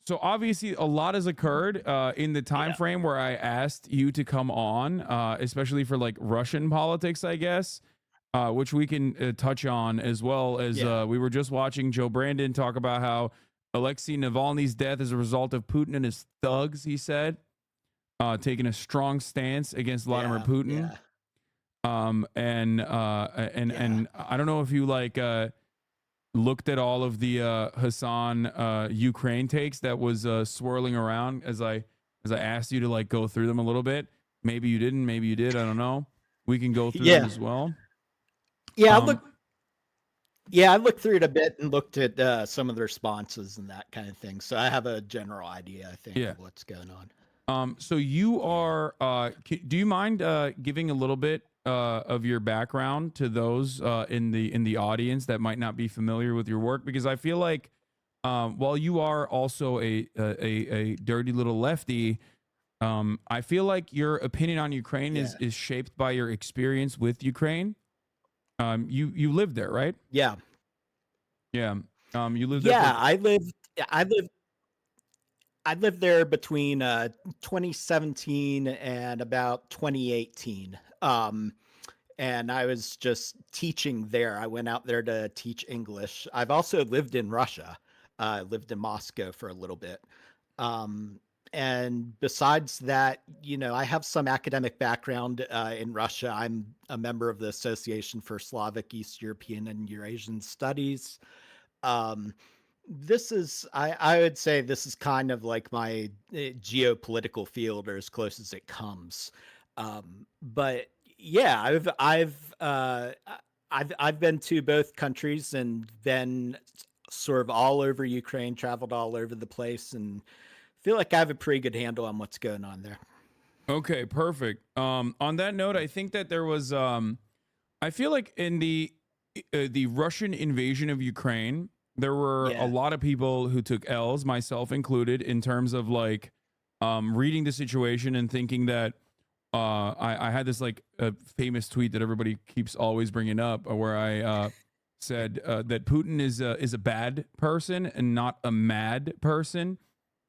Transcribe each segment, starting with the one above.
So obviously a lot has occurred in the time Yeah. frame where I asked you to come on, especially for like Russian politics, I guess, which we can touch on, as well as Yeah. we were just watching Joe Brandon talk about how Alexei Navalny's death is a result of Putin and his thugs, he said, taking a strong stance against Vladimir Yeah. Putin. Yeah. And Yeah. I don't know if you like looked at all of the Hassan Ukraine takes that was swirling around as I asked you to like go through them a little bit. Maybe you didn't, maybe you did. I don't know. We can go through them Yeah. as well. Yeah. Um, Yeah, I looked through it a bit and looked at some of the responses and that kind of thing. So I have a general idea, I think, yeah. of what's going on. So you Yeah. are. Do you mind giving a little bit of your background to those in the audience that might not be familiar with your work? Because I feel like while you are also a dirty little lefty, I feel like your opinion on Ukraine Yeah. is shaped by your experience with Ukraine. You lived there, right? Yeah. Yeah. You lived there for. Yeah. I lived I lived there between 2017 and about 2018. And I was just teaching there. I went out there to teach English. I've also lived in Russia. Lived in Moscow for a little bit. Um, and besides that, I have some academic background in Russia. I'm a member of the Association for Slavic, East European, and Eurasian Studies. Um, I would say this is kind of like my geopolitical field, or as close as it comes. But yeah, I've been to both countries and been sort of all over Ukraine, traveled all over the place, and feel like I have a pretty good handle on what's going on there. Okay, perfect. On that note, I think that there was. I feel like in the Russian invasion of Ukraine, there were a Yeah, lot of people who took L's, myself included, in terms of like reading the situation and thinking that I had this like famous tweet that everybody keeps always bringing up, where I said that Putin is a bad person and not a mad person,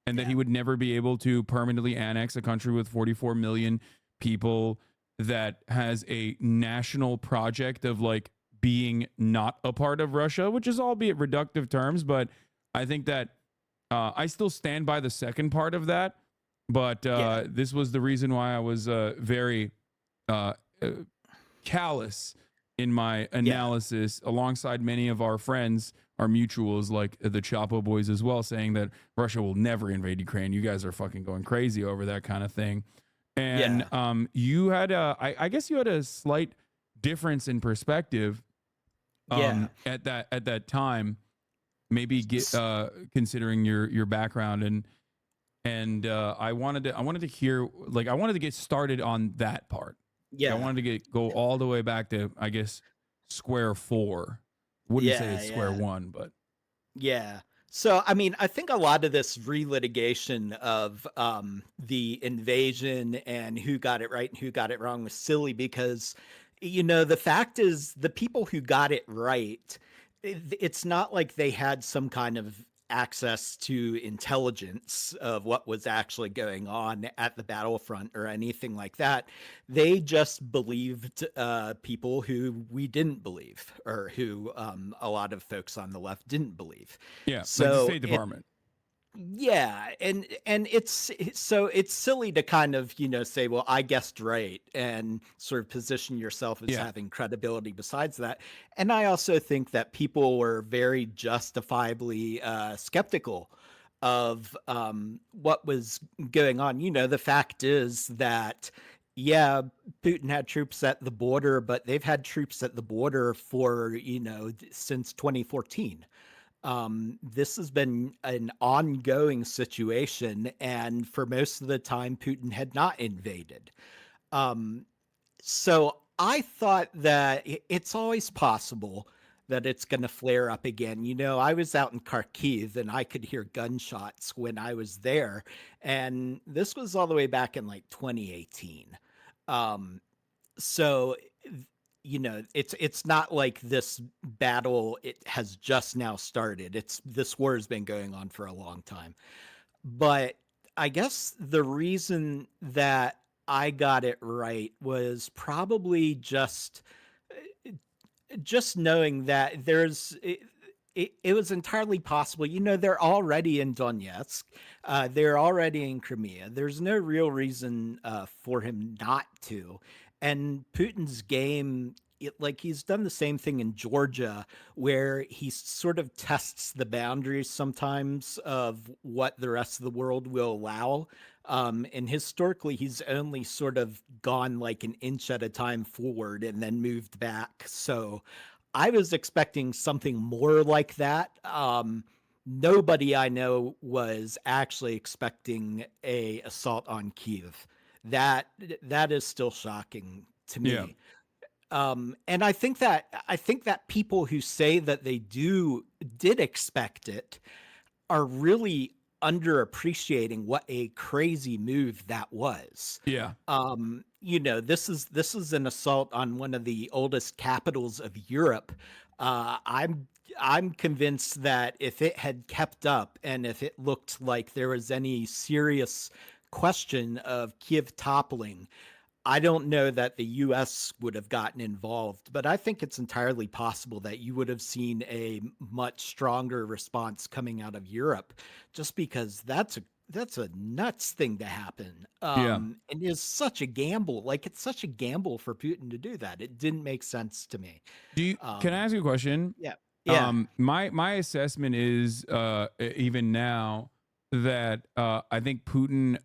and that yeah, he would never be able to permanently annex a country with 44 million people that has a national project of like being not a part of Russia, which is albeit reductive terms, but I think that I still stand by the second part of that. But yeah, this was the reason why I was very uh, uh, callous in my yeah, analysis, alongside many of our friends, our mutuals, like the Chapo boys as well, saying that Russia will never invade Ukraine. You guys are fucking going crazy over that kind of thing. And yeah, you had I guess you had a slight difference in perspective yeah. at that time. Maybe get considering your background, and I wanted to hear, like, I wanted to get started on that part. Like, I Yeah, wanted to go all the way back to, I guess, square four. Wouldn't say yeah, it's square yeah. one, but Yeah. So, I mean, I think a lot of this relitigation of the invasion and who got it right and who got it wrong was silly because, the fact is the people who got it right, it's not like they had some kind of access to intelligence of what was actually going on at the battlefront or anything like that. They just believed people who we didn't believe, or who a lot of folks on the left didn't believe. yeah, like the So State it Department. yeah, and so it's silly to kind of, say, well, I guessed right, and sort of position yourself as Yeah, having credibility besides that. And I also think that people were very justifiably skeptical of what was going on. The fact is that, yeah, Putin had troops at the border, but they've had troops at the border for, since 2014. This has been an ongoing situation, and for most of the time, Putin had not invaded. Um, so I thought that it's always possible that it's going to flare up again. I was out in Kharkiv and I could hear gunshots when I was there, and this was all the way back in like 2018. Um, so it's not like this battle it has just now started. This war has been going on for a long time. But I guess the reason that I got it right was probably just knowing that it was entirely possible. They're already in Donetsk. They're already in Crimea. There's no real reason for him not to. And Putin's game, like he's done the same thing in Georgia, where he sort of tests the boundaries sometimes of what the rest of the world will allow. And historically, he's only sort of gone like an inch at a time forward and then moved back. So I was expecting something more like that. Nobody I know was actually expecting a assault on Kiev. That that is still shocking to Yeah. me. And I think that people who say that they did expect it are really underappreciating what a crazy move that was. Yeah. This is an assault on one of the oldest capitals of Europe. I'm convinced that if it had kept up and if it looked like there was any serious question of Kiev toppling, I don't know that the US would have gotten involved, but I think it's entirely possible that you would have seen a much stronger response coming out of Europe, just because that's a nuts thing to happen. Yeah. And is such a gamble. Like it's such a gamble for Putin to do that. It didn't make sense to me. Can I Um, ask you a question? yeah. Yeah. My assessment is even now that I think Putin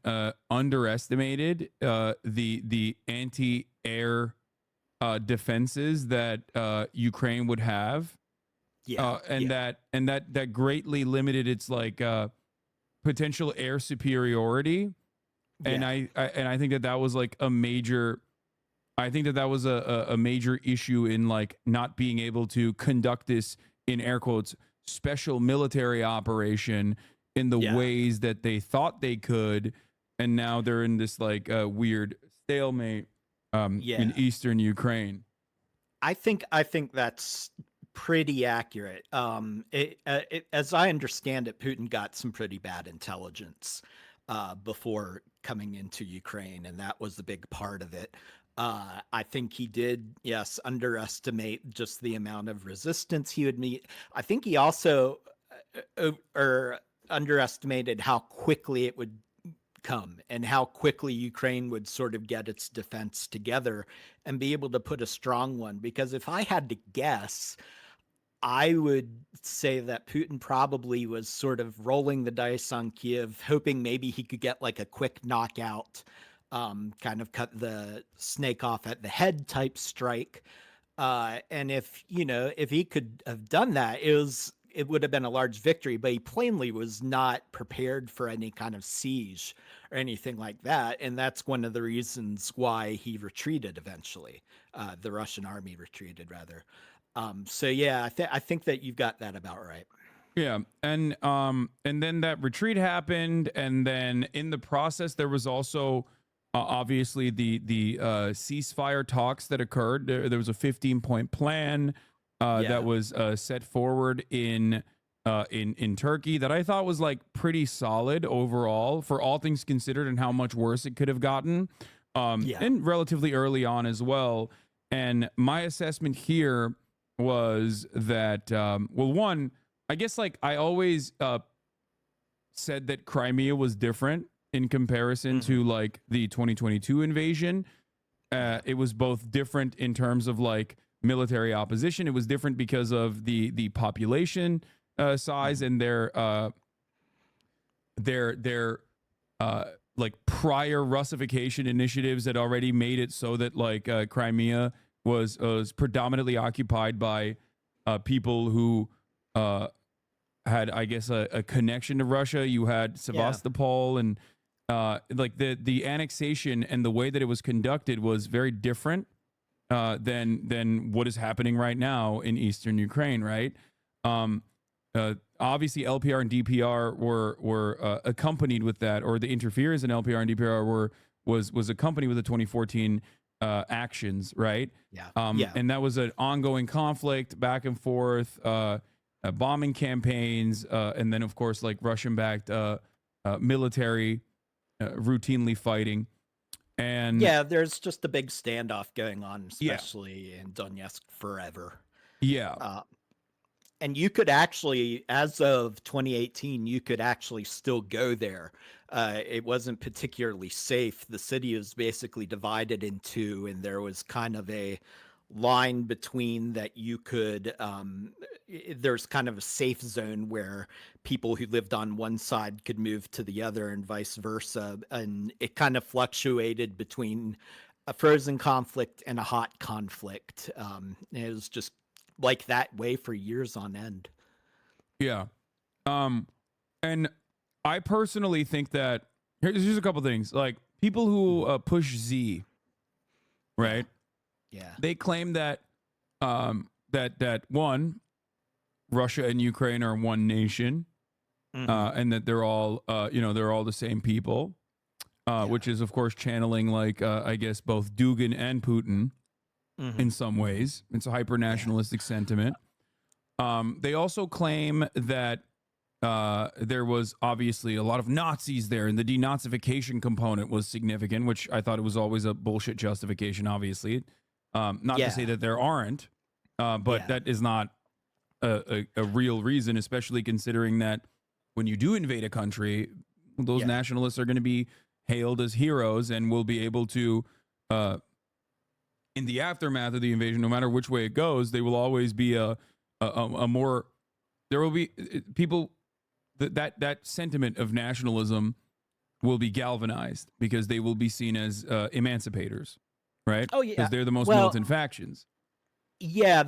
underestimated the anti-air defenses that Ukraine would have, Yeah. and Yeah. that greatly limited its like potential air superiority. And Yeah. I think that that was like a major. I think that that was a major issue in like not being able to conduct this in air quotes special military operation in the Yeah. ways that they thought they could, and now they're in this like weird stalemate in Yeah. eastern Ukraine. I think that's pretty accurate. As I understand it, Putin got some pretty bad intelligence before coming into Ukraine, and that was the big part of it. I think he did, yes, underestimate just the amount of resistance he would meet. I think he also or underestimated how quickly it would come and how quickly Ukraine would sort of get its defense together and be able to put a strong one. Because if I had to guess, I would say that Putin probably was sort of rolling the dice on Kiev, hoping maybe he could get like a quick knockout, kind of cut the snake off at the head type strike. And if he could have done that, it would have been a large victory, but he plainly was not prepared for any kind of siege or anything like that. And that's one of the reasons why he retreated eventually. The Russian army retreated, rather. So yeah, I think that you've got that about right. Yeah, and then that retreat happened, and then in the process there was also obviously the ceasefire talks that occurred. There was a 15-point plan that Yeah. was set forward in Turkey that I thought was like pretty solid overall for all things considered and how much worse it could have gotten, Yeah. and relatively early on as well. And my assessment here was that well, one, I guess like I always said that Crimea was different in comparison Hmm. to like the 2022 invasion. Yeah. It was both different in terms of like military opposition. It was different because of the population size Hmm. and their like prior Russification initiatives that already made it so that like Crimea was predominantly occupied by people who uh, had, I guess, a connection to Russia. You had Yeah. Sevastopol, and like the annexation and the way that it was conducted was very different than what is happening right now in eastern Ukraine. Right. Um, Obviously, LPR and DPR were accompanied with that, or the interference in LPR and DPR was accompanied with the 2014 actions, right? Yeah. Yeah. And that was an ongoing conflict back and forth, bombing campaigns, and then of course like Russian-backed military routinely fighting. And Yeah, there's just a big standoff going on, yeah, especially in Donetsk forever. yeah, Uh, and you could actually, as of 2018, you could actually still go there. It wasn't particularly safe. The city was basically divided in two, and there was kind of a line between that you could. There's kind of a safe zone where people who lived on one side could move to the other, and vice versa. And it kind of fluctuated between a frozen conflict and a hot conflict. It was just like that way for years on end. yeah. Um, and I personally think that here's a couple things. Like people who push Z, Yeah. right? Yeah. They claim that that one, Russia and Ukraine are one nation, Hmm. and that they're all they're all the same people, Yeah. which is of course channeling like I guess both Dugin and Putin Hmm. in some ways. It's a hyper Yeah. nationalistic sentiment. They also claim that there was obviously a lot of Nazis there, and the denazification component was significant, which I thought it was always a bullshit justification. Obviously, not to say Yeah. that there aren't, but Yeah. that is not a real reason, especially considering that when you do invade a country, those Yeah. nationalists are going to be hailed as heroes and will be able to, in the aftermath of the invasion, no matter which way it goes, they will always be a more, there will be people that sentiment of nationalism will be galvanized because they will be seen as emancipators, right? Oh Because yeah. they're the most Well, militant factions. yeah,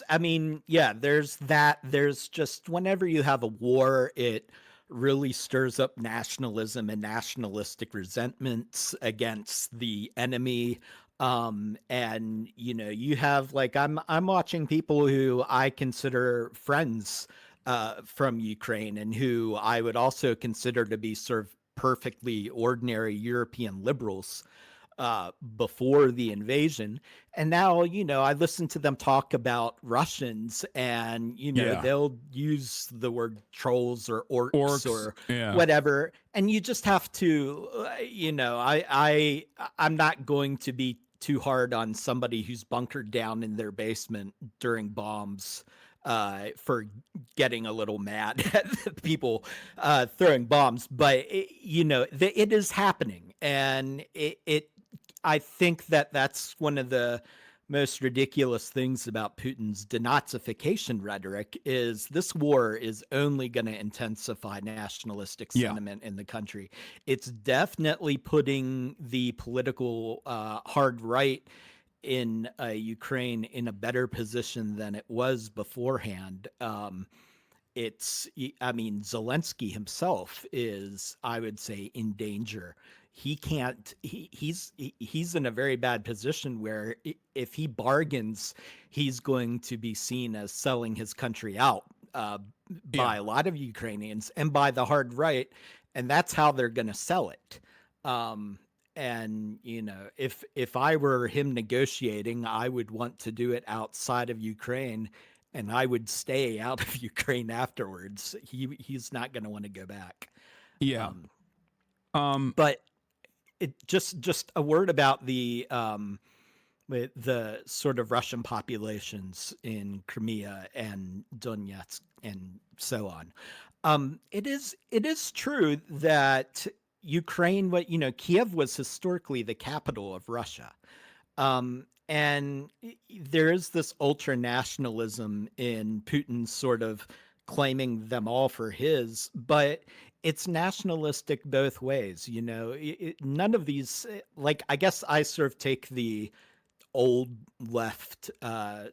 I mean, yeah, there's that. There's just whenever you have a war, it really stirs up nationalism and nationalistic resentments against the enemy. And you have like I'm watching people who I consider friends from Ukraine and who I would also consider to be sort of perfectly ordinary European liberals before the invasion. And now, I listen to them talk about Russians and, Yeah. they'll use the word trolls or orcs Orcs. or Yeah. whatever. And you just have to, I'm not going to be too hard on somebody who's bunkered down in their basement during bombs for getting a little mad at the people throwing bombs, but it is happening, and I think that that's one of the most ridiculous things about Putin's denazification rhetoric is this war is only going to intensify nationalistic Yeah. sentiment in the country. It's definitely putting the political hard right in Ukraine in a better position than it was beforehand. I mean, Zelensky himself is, I would say, in danger. He can't, he's in a very bad position where if he bargains, he's going to be seen as selling his country out Yeah. by a lot of Ukrainians and by the hard right. And that's how they're going to sell it. Um, and if I were him negotiating, I would want to do it outside of Ukraine, and I would stay out of Ukraine afterwards. He's not going to want to go back. Yeah. Um, Um. but just a word about with the sort of Russian populations in Crimea and Donetsk and so on. It is true that Ukraine, Kiev was historically the capital of Russia. And there is this ultra nationalism in Putin sort of claiming them all for his, but it's nationalistic both ways. None of these, like, I guess I sort of take the old left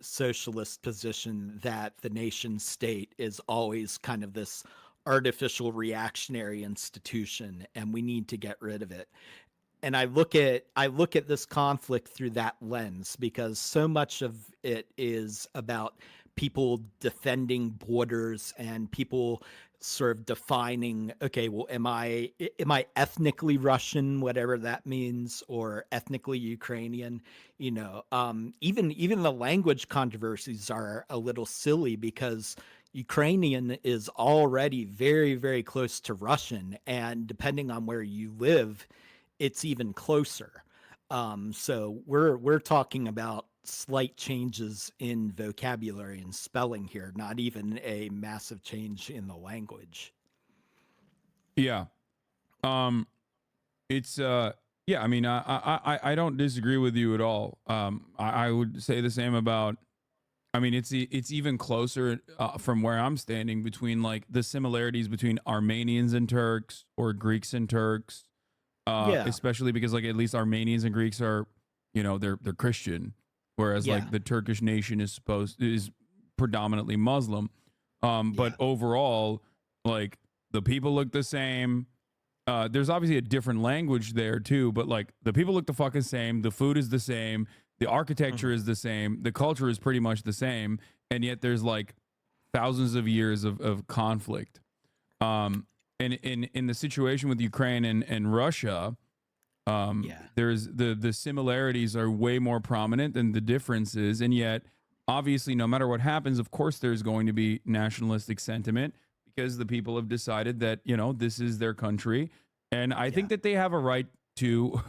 socialist position that the nation state is always kind of this artificial reactionary institution and we need to get rid of it. And I look at this conflict through that lens because so much of it is about people defending borders and people sort of defining, okay, well, am I ethnically Russian, whatever that means, or ethnically Ukrainian? Even the language controversies are a little silly because Ukrainian is already very, very close to Russian, and depending on where you live, it's even closer. So we're talking about slight changes in vocabulary and spelling here, not even a massive change in the language. Yeah. Um, it's yeah. I mean, I don't disagree with you at all. I would say the same about. I mean, it's even closer from where I'm standing between like the similarities between Armenians and Turks or Greeks and Turks, Yeah, especially because like at least Armenians and Greeks are, they're Christian, whereas yeah, like the Turkish nation is predominantly Muslim. But yeah. overall, like the people look the same. There's obviously a different language there too, but like the people look the fucking same. The food is the same. The architecture Mhm. is the same. The culture is pretty much the same, and yet there's like thousands of years of conflict. Um, and in the situation with Ukraine and Russia, Yeah, there's the similarities are way more prominent than the differences, and yet obviously, no matter what happens, of course, there's going to be nationalistic sentiment because the people have decided that this is their country, and I yeah, think that they have a right to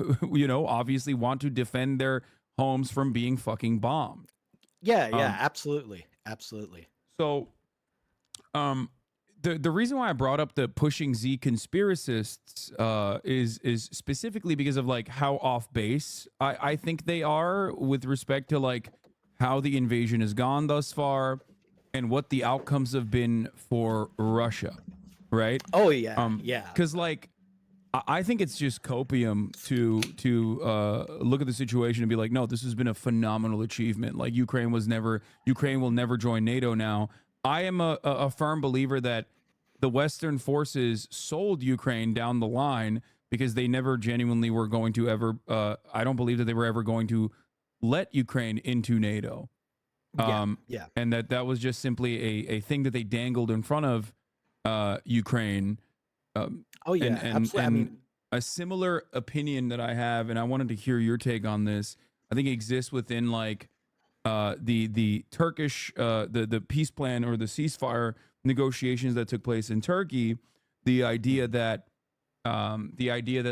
obviously want to defend their homes from being fucking bombed. yeah, yeah. Um, Absolutely, absolutely. so um the reason why I brought up the pushing Z conspiracists is specifically because of like how off base I think they are with respect to like how the invasion has gone thus far and what the outcomes have been for Russia, right? Oh yeah, Um, yeah, because like I think it's just copium to look at the situation and be like, no, this has been a phenomenal achievement. Like Ukraine will never join NATO now. I am a firm believer that the Western forces sold Ukraine down the line because they never genuinely were going to ever. I don't believe that they were ever going to let Ukraine into NATO, yeah, um, yeah. and that was just simply a thing that they dangled in front of Ukraine, um, Oh yeah, absolutely. I and mean, a similar opinion that I have, and I wanted to hear your take on this. I think exists within like the Turkish the peace plan or the ceasefire negotiations that took place in Turkey. The idea mhm. that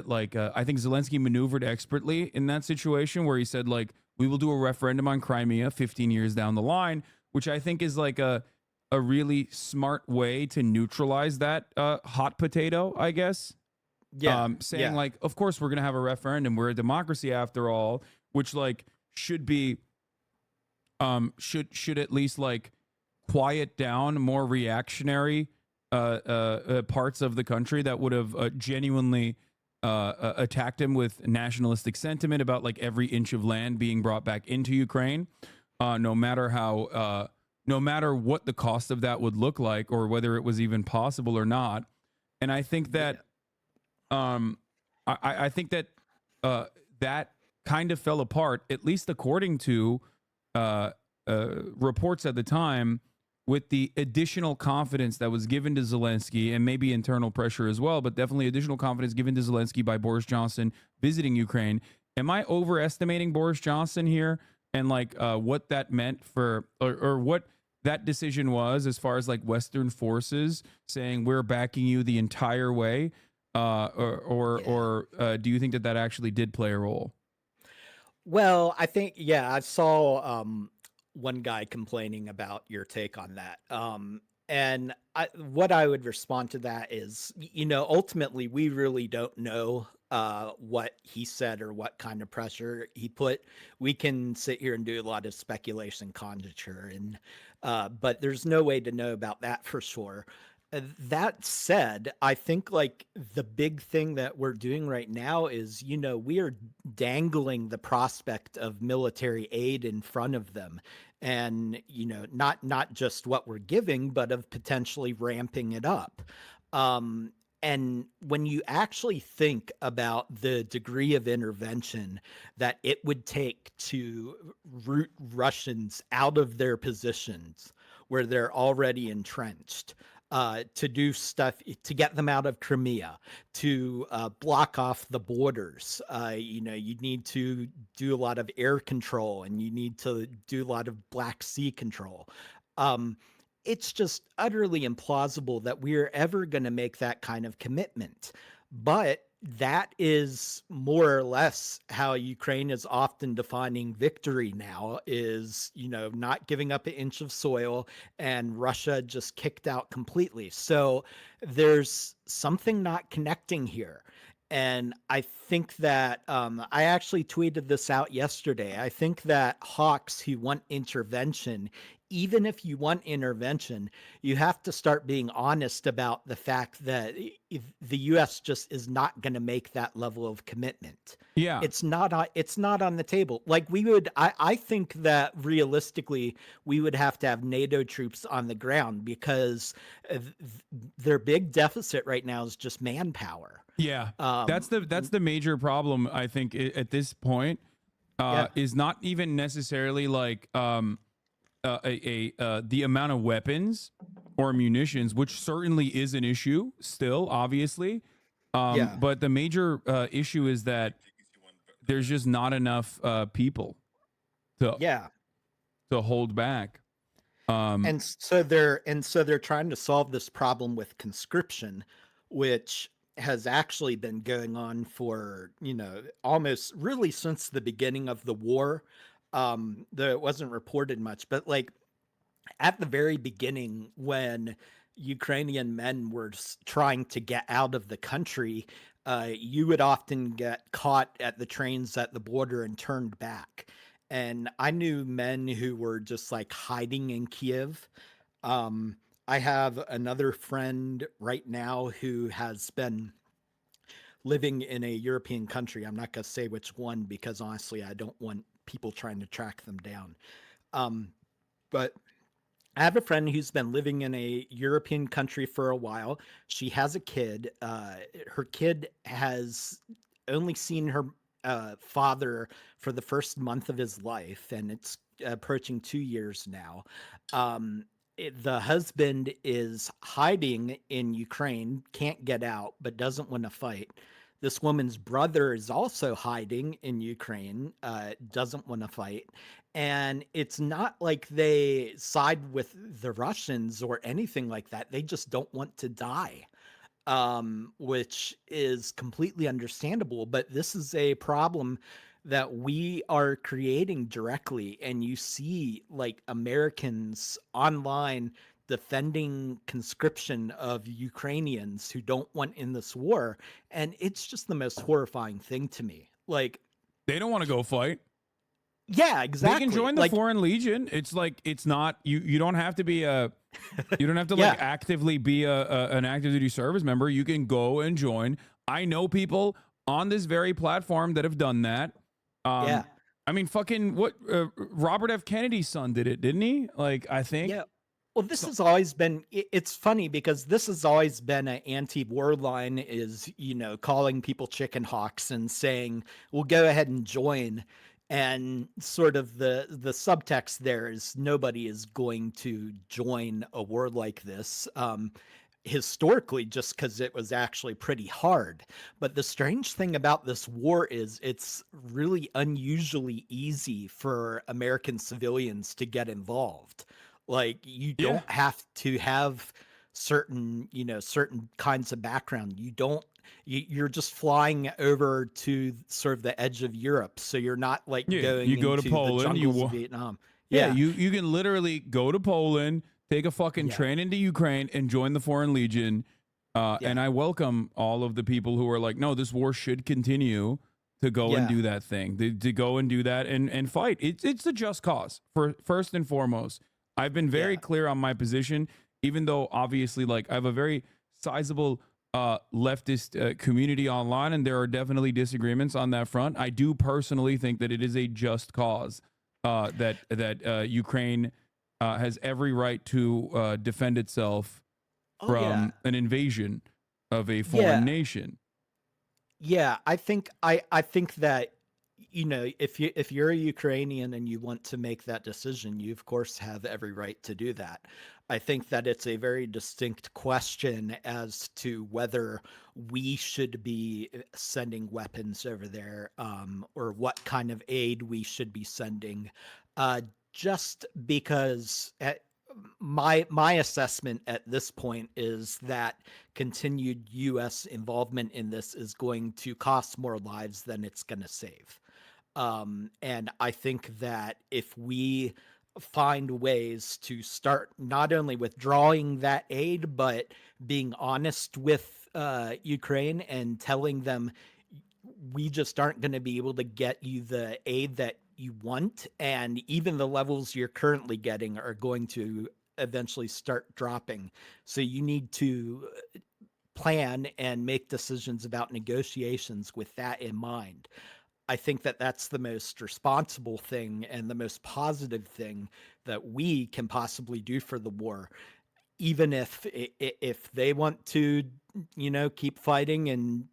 like I think Zelensky maneuvered expertly in that situation where he said like we will do a referendum on Crimea 15 years down the line, which I think is like a really smart way to neutralize that hot potato, I guess. Yeah, Saying yeah, like, of course we're gonna have a referendum. We're a democracy after all, which like should be should at least like quiet down more reactionary parts of the country that would have genuinely attacked him with nationalistic sentiment about like every inch of land being brought back into Ukraine, no matter how no matter what the cost of that would look like or whether it was even possible or not. And I think that yeah, um, I think that uh, that kind of fell apart, at least according to uh, reports at the time, with the additional confidence that was given to Zelensky and maybe internal pressure as well, but definitely additional confidence given to Zelensky by Boris Johnson visiting Ukraine. Am I overestimating Boris Johnson here and like what that meant for or what that decision was as far as like Western forces saying we're backing you the entire way? yeah. Do you think that that actually did play a role? Well, I think yeah, I saw one guy complaining about your take on that. And what I would respond to that is, ultimately, we really don't know what he said or what kind of pressure he put. We can sit here and do a lot of speculation, conjecture, and but there's no way to know about that for sure. That said, I think like the big thing that we're doing right now is, we are dangling the prospect of military aid in front of them, and not just what we're giving, but of potentially ramping it up. Um and when you actually think about the degree of intervention that it would take to root Russians out of their positions where they're already entrenched, to do stuff to get them out of Crimea, to block off the borders. You need to do a lot of air control, and you need to do a lot of Black Sea control. Um, it's just utterly implausible that we're ever going to make that kind of commitment. But that is more or less how Ukraine is often defining victory now, is, not giving up an inch of soil, and Russia just kicked out completely. So there's something not connecting here. And I think that I actually tweeted this out yesterday. I think that hawks who want intervention, even if you want intervention, you have to start being honest about the fact that if the US just is not going to make that level of commitment. Yeah. It's not on the table. Like I think that realistically we would have to have NATO troops on the ground, because their big deficit right now is just manpower. Yeah. Um, That's the major problem, I think, at this point, yeah, is not even necessarily like the amount of weapons or munitions, which certainly is an issue still, obviously. yeah, But the major issue is that there's just not enough people to yeah. hold back. Um, And so they're trying to solve this problem with conscription, which has actually been going on for, almost really since the beginning of the war. Though it wasn't reported much, but like at the very beginning, when Ukrainian men were trying to get out of the country, you would often get caught at the trains at the border and turned back. And I knew men who were just like hiding in Kiev. um, I have another friend right now who has been living in a European country. I'm not going to say which one, because honestly, I don't want people trying to track them down. Um, but I have a friend who's been living in a European country for a while. She has a kid. Her kid has only seen her father for the first month of his life, and it's approaching 2 years now. The husband is hiding in Ukraine, can't get out, but doesn't want to fight. This woman's brother is also hiding in Ukraine, doesn't want to fight. And it's not like they side with the Russians or anything like that. They just don't want to die, which is completely understandable. But this is a problem that we are creating directly. And you see, like, Americans online defending conscription of Ukrainians who don't want in this war. And it's just the most horrifying thing to me. Like, they don't want to go fight. yeah, They can exactly. join the Like, Foreign Legion. It's like, it's not, you don't have to be you don't have to like yeah, actively be an active duty service member. You can go and join. I know people on this very platform that have done that. yeah. Um, I mean, fucking what? Robert F. Kennedy's son did it, didn't he? Like, I think. Yeah. Well, this So, has always been, it's funny because this has always been an anti-war line, is, calling people chicken hawks and saying, well, go ahead and join. And sort of the subtext there is nobody is going to join a war like this. Historically, just because it was actually pretty hard. But the strange thing about this war is it's really unusually easy for American civilians to get involved. Like, you yeah, don't have to have certain kinds of background. You're just flying over to sort of the edge of Europe, so you're not like yeah. You going go to into the Poland. jungles of Vietnam. Yeah, Yeah, you can literally go to Poland, take a fucking yeah, train into Ukraine, and join the Foreign Legion. And yeah, I welcome all of the people who are like, no, this war should continue, to go and yeah, do that thing, to go and do that and fight. It's a just cause, for first and foremost. I've been very yeah. clear on my position, even though obviously, like, I have a very sizable leftist community online, and there are definitely disagreements on that front. I do personally think that it is a just cause, that Ukraine has every right to defend itself Oh yeah. from an invasion of a foreign Yeah. nation. Yeah, I think that, if you're a Ukrainian and you want to make that decision, you of course have every right to do that. I think that it's a very distinct question as to whether we should be sending weapons over there, or what kind of aid we should be sending. Uh, just because, my assessment at this point is that continued U.S. involvement in this is going to cost more lives than it's going to save. And I think that if we find ways to start not only withdrawing that aid, but being honest with Ukraine and telling them we just aren't going to be able to get you the aid that you want, and even the levels you're currently getting are going to eventually start dropping. So you need to plan and make decisions about negotiations with that in mind. I think that that's the most responsible thing and the most positive thing that we can possibly do for the war. Even if they want to, keep fighting and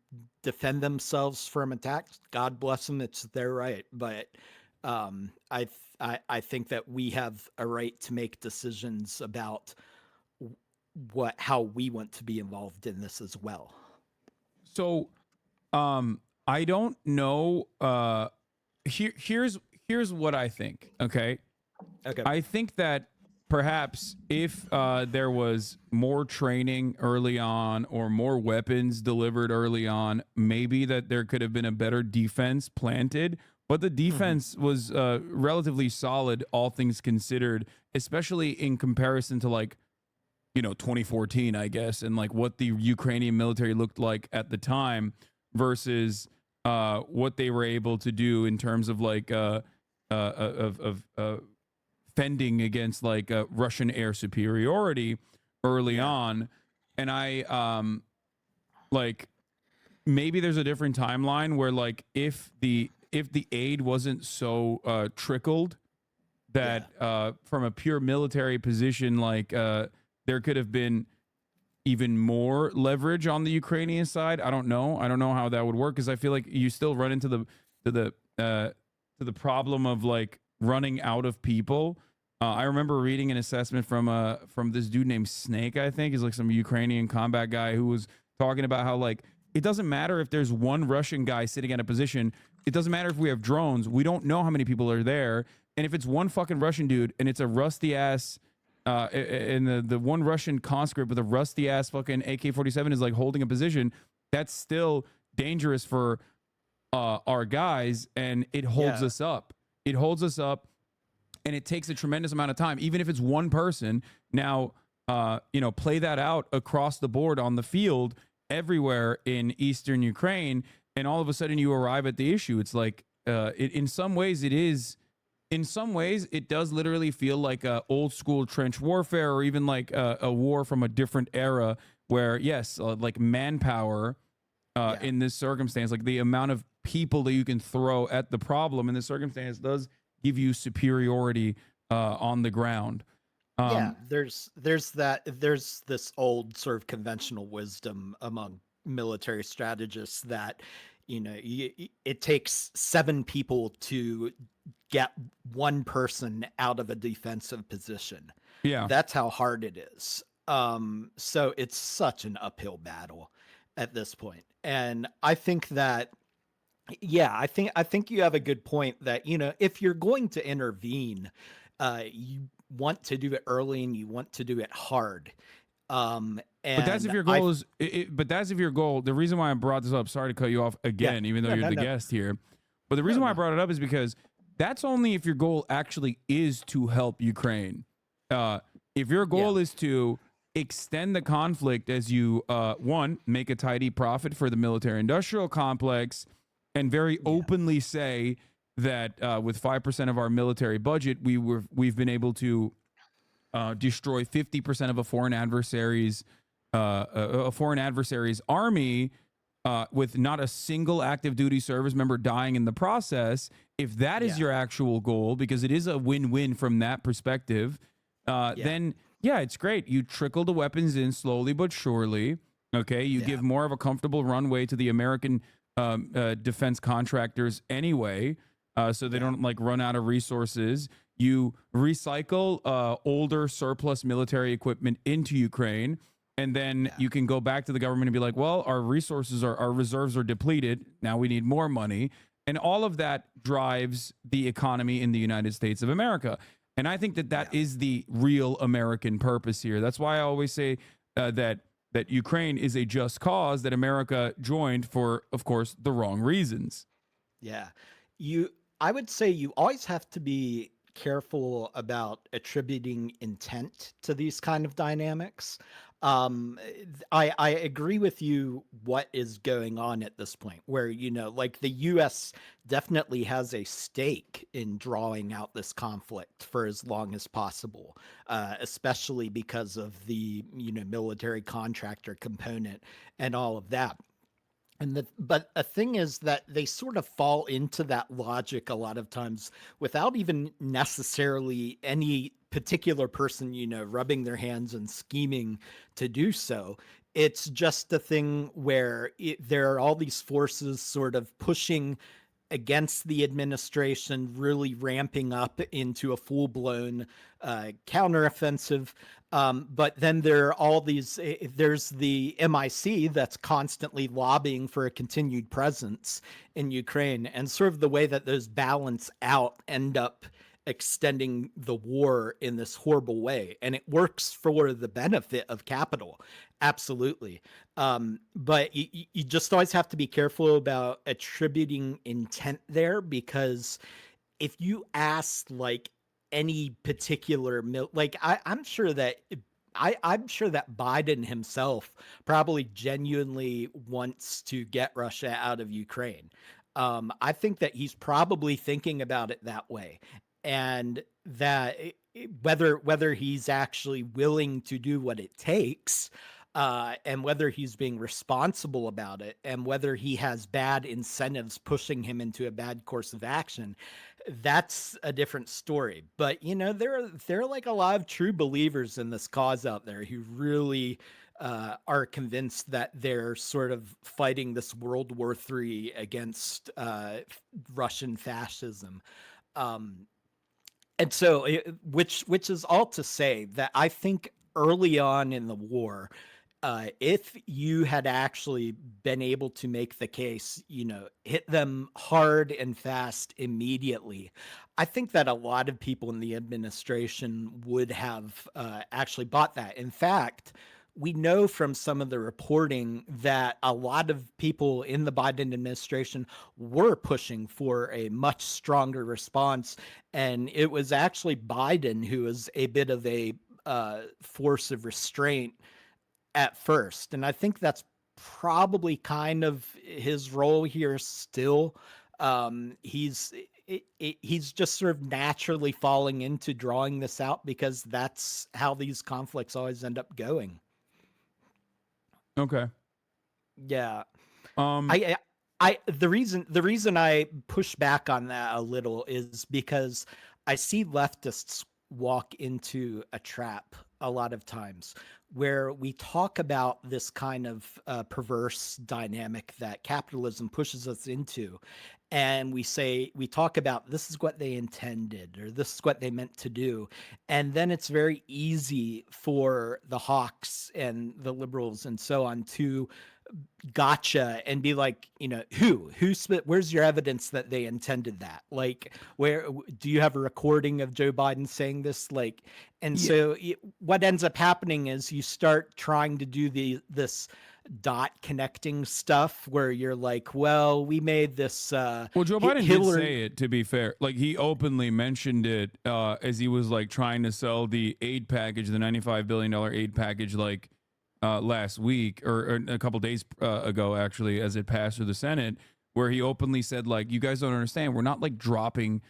defend themselves from attacks, God bless them, it's their right. But I think that we have a right to make decisions about how we want to be involved in this as well. So, I don't know. Here's what I think. Okay, Okay. I think that perhaps if there was more training early on or more weapons delivered early on, maybe that there could have been a better defense planted. But the defense was relatively solid, all things considered, especially in comparison to like 2014, I guess, and like what the Ukrainian military looked like at the time versus what they were able to do in terms of like fending against like Russian air superiority early Yeah. on. And I like maybe there's a different timeline where like if the aid wasn't so trickled that from a pure military position, like there could have been even more leverage on the Ukrainian side. I don't know. I don't know how that would work because I feel like you still run into the problem of like running out of people. I remember reading an assessment from this dude named Snake. I think he's like some Ukrainian combat guy who was talking about how like it doesn't matter if there's one Russian guy sitting at a position. It doesn't matter if we have drones. We don't know how many people are there. And if it's one fucking Russian dude and it's a rusty ass and the one Russian conscript with a rusty ass fucking AK-47 is like holding a position, that's still dangerous for our guys, and it holds Yeah. us up. It holds us up, and it takes a tremendous amount of time, even if it's one person. Now, play that out across the board on the field everywhere in Eastern Ukraine, and all of a sudden you arrive at the issue. It's like, in some ways, it is. In some ways, it does literally feel like a old school trench warfare, or even like a war from a different era, where yes, like manpower in this circumstance, like the amount of people that you can throw at the problem in this circumstance does give you superiority on the ground. Yeah, there's this old sort of conventional wisdom among military strategists that it takes 7 people to get one person out of a defensive position. Yeah. That's how hard it is. So it's such an uphill battle at this point. And I think that I think you have a good point that, if you're going to intervene, you want to do it early and you want to do it hard. But that's if And your I goal is. But that's if your goal. The reason why I brought this up. Sorry to cut you off Yeah. again, even though No, you're no, the no. guest here. But the No, reason why I no. brought it up is because that's only if your goal actually is to help Ukraine. If your goal is to extend the conflict as you one, make a tidy profit for the military-industrial complex, and very openly say that with 5% of our military budget, we've been able to destroy 50% of a foreign adversary's army with not a single active duty service member dying in the process. If that is your actual goal, because it is a win-win from that perspective, then it's great. You trickle the weapons in slowly but surely. Okay, you give more of a comfortable runway to the American defense contractors anyway, so they don't like run out of resources. You recycle older surplus military equipment into Ukraine, and then you can go back to the government and be like, well, our reserves are depleted. Now we need more money. And all of that drives the economy in the United States of America. And I think that that Yeah. is the real American purpose here. That's why I always say that Ukraine is a just cause that America joined for, of course, the wrong reasons. Yeah. You I would say you always have to be careful about attributing intent to these kind of dynamics. I agree with you what is going on at this point where, like the US definitely has a stake in drawing out this conflict for as long as possible, especially because of the, military contractor component and all of that. But a thing is that they sort of fall into that logic a lot of times without even necessarily any particular person, rubbing their hands and scheming to do so. It's just a thing where there are all these forces sort of pushing against the administration, really ramping up into a full blown counteroffensive. But then there are all these, there's the MIC that's constantly lobbying for a continued presence in Ukraine. And sort of the way that those balance out end up extending the war in this horrible way. And it works for the benefit of capital. Absolutely. But you just always have to be careful about attributing intent there, because if you ask like any particular like I'm sure that I'm sure that Biden himself probably genuinely wants to get Russia out of Ukraine. I think that he's probably thinking about it that way, and that whether he's actually willing to do what it takes, and whether he's being responsible about it, and whether he has bad incentives pushing him into a bad course of action, that's a different story. But there are like a lot of true believers in this cause out there who really are convinced that they're sort of fighting this World War III against Russian fascism. Um, and so, which is all to say that I think early on in the war, if you had actually been able to make the case, hit them hard and fast immediately, I think that a lot of people in the administration would have actually bought that. In fact, we know from some of the reporting that a lot of people in the Biden administration were pushing for a much stronger response. And it was actually Biden who was a bit of a force of restraint at first. And I think that's probably kind of his role here still. He's just sort of naturally falling into drawing this out because that's how these conflicts always end up going. Okay. Yeah. Um, The reason I push back on that a little is because I see leftists walk into a trap a lot of times where we talk about this kind of perverse dynamic that capitalism pushes us into. And we talk about this is what they intended or this is what they meant to do. And then it's very easy for the hawks and the liberals and so on to gotcha and be like, where's your evidence that they intended that? Like, where do you have a recording of Joe Biden saying this? Like, and yeah. so what ends up happening is you start trying to do this dot connecting stuff where you're like, well, we made this Well, Joe Biden did Hillary. say it, to be fair. Like, he openly mentioned it as he was like trying to sell the aid package, the $95 billion aid package, like last week or a couple days ago, actually, as it passed through the Senate, where he openly said, like, you guys don't understand. We're not like dropping,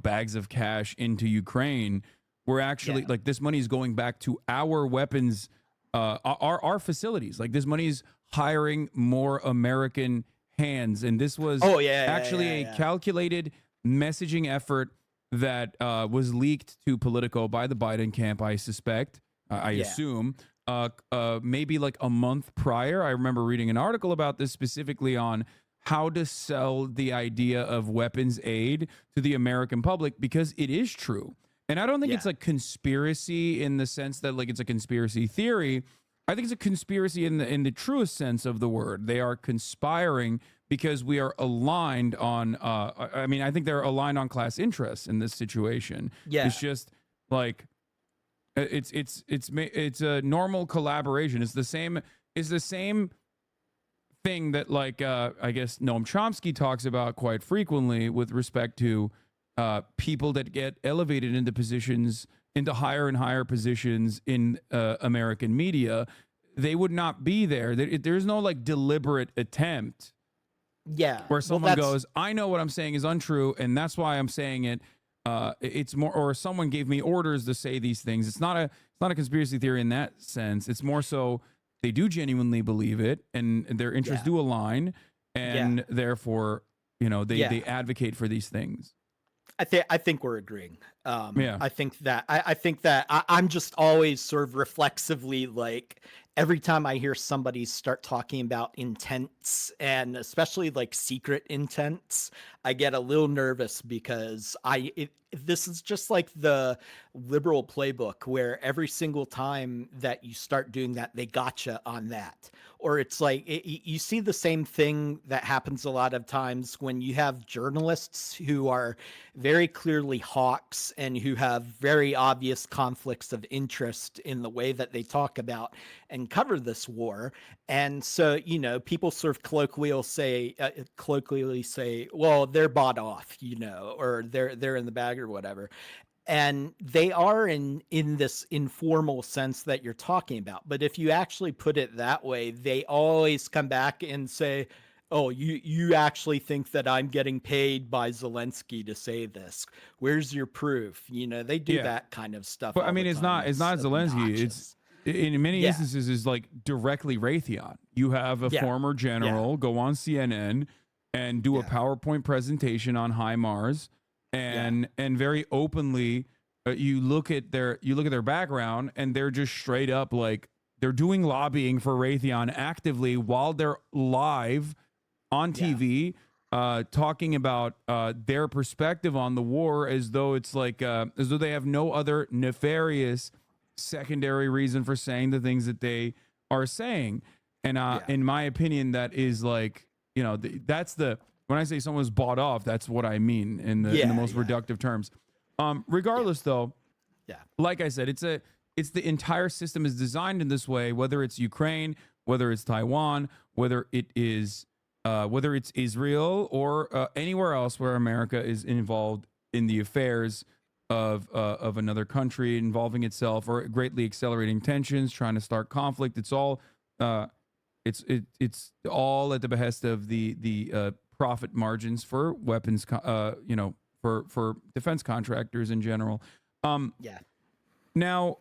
bags of cash into Ukraine. We're actually Yeah. like, this money is going back to our weapons, our facilities. Like, this money is hiring more American hands. And this was Oh yeah, actually a yeah. calculated messaging effort that was leaked to Politico by the Biden camp, I suspect, I Yeah. assume, maybe like a month prior. I remember reading an article about this specifically on how to sell the idea of weapons aid to the American public, because it is true. And I don't think it's Yeah. a conspiracy in the sense that like it's a conspiracy theory. I think it's a conspiracy in the truest sense of the word. They are conspiring because we are aligned on I mean, I think they're aligned on class interests in this situation. Yeah. It's just Like it's a normal collaboration. It's the same thing that like I guess Noam Chomsky talks about quite frequently with respect to people that get elevated into higher and higher positions in American media. They would not be there. There's no like deliberate attempt Yeah. where Well, someone that's goes, I know what I'm saying is untrue, and that's why I'm saying it. It's more, or someone gave me orders to say these things. It's not a conspiracy theory in that sense. It's more so they do genuinely believe it, and their interests yeah. do align, Yeah. and therefore, Yeah. they advocate for these things. I think we're agreeing. Yeah, I think that I'm just always sort of reflexively like every time I hear somebody start talking about intents and especially like secret intents, I get a little nervous because this is just like the liberal playbook where every single time that you start doing that, they gotcha on that. Or it's like you see the same thing that happens a lot of times when you have journalists who are very clearly hawks and who have very obvious conflicts of interest in the way that they talk about and cover this war. And so, people sort of colloquially say, well, they're bought off, or they're in the bag or whatever. And they are in this informal sense that you're talking about. But if you actually put it that way, they always come back and say, oh, you actually think that I'm getting paid by Zelensky to say this? Where's your proof? They do yeah. that kind of stuff But I all the mean, time. it's It's not Zelensky. It's obnoxious. in many Yeah. instances is like directly Raytheon. You have a Yeah. former Yeah. general go on CNN and do a Yeah. PowerPoint presentation on High Mars, Yeah. and very openly you look at their background, and they're just straight up like they're doing lobbying for Raytheon actively while they're live on Yeah. TV, talking about their perspective on the war as though it's like as though they have no other nefarious secondary reason for saying the things that they are saying. And Yeah. in my opinion, that is like, that's the, when I say someone's bought off, that's what I mean in the Yeah. most Yeah. reductive terms. Yeah. Regardless, though, Yeah. like I said, it's the entire system is designed in this way. Whether it's Ukraine, whether it's Taiwan, whether it's Israel or anywhere else where America is involved in the affairs of another country, involving itself or greatly accelerating tensions, trying to start conflict. It's all it's all at the behest of the profit margins for weapons, for defense contractors in general. Yeah. Now,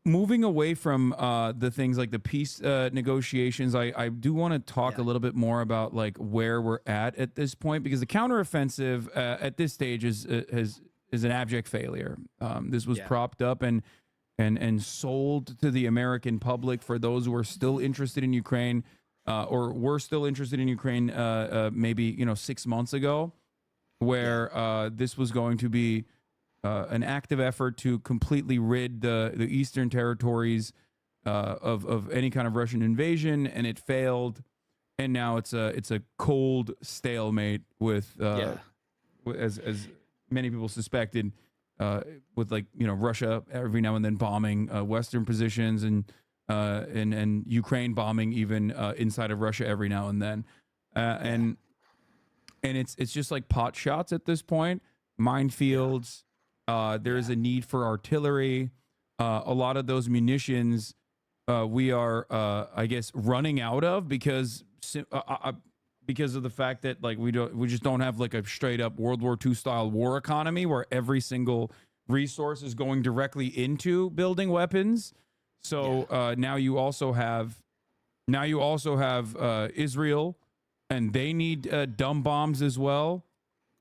moving away from the things like the peace negotiations, I do want to talk a Yeah. little bit more about like where we're at this point, because the counteroffensive at this stage is an abject failure. This was Yeah. propped up and sold to the American public for those who are still interested in Ukraine, or were still interested in Ukraine maybe 6 months ago, where this was going to be an active effort to completely rid the eastern territories of any kind of Russian invasion, and it failed. And now it's a cold stalemate with Yeah. as many people suspected, with Russia every now and then bombing Western positions, and Ukraine bombing even inside of Russia every now and then, and it's just like pot shots at this point, minefields. There is a need for artillery. A lot of those munitions we are, I guess, running out of because of the fact that like we just don't have like a straight up World War II style war economy where every single resource is going directly into building weapons. So now you also have Israel, and they need dumb bombs as well.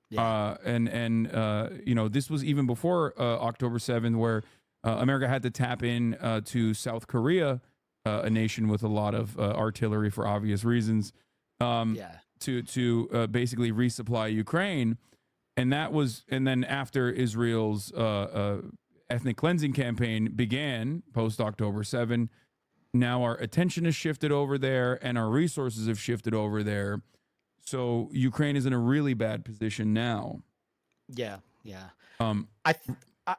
Yeah. This was even before October 7th, where America had to tap in to South Korea, a nation with a lot of artillery for obvious reasons, Yeah. to basically resupply Ukraine. And then after Israel's ethnic cleansing campaign began post October 7, now our attention has shifted over there and our resources have shifted over there. So Ukraine is in a really bad position now. Yeah. Yeah. Um, I, th- I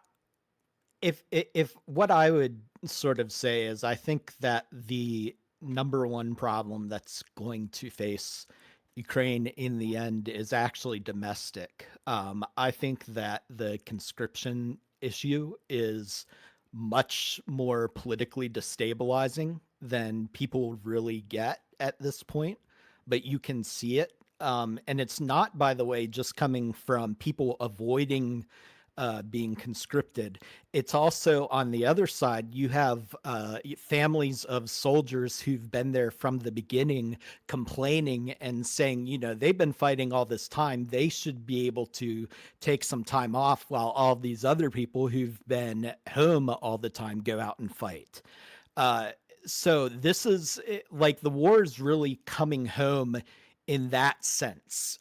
if what I would sort of say is I think that the number one problem that's going to face Ukraine in the end is actually domestic. I think that the conscription issue is much more politically destabilizing than people really get at this point, but you can see it. And it's not, by the way, just coming from people avoiding being conscripted. It's also on the other side, you have families of soldiers who've been there from the beginning complaining and saying, you know, they've been fighting all this time. They should be able to take some time off while all these other people who've been home all the time go out and fight. Uh, so this is like the war is really coming home in that sense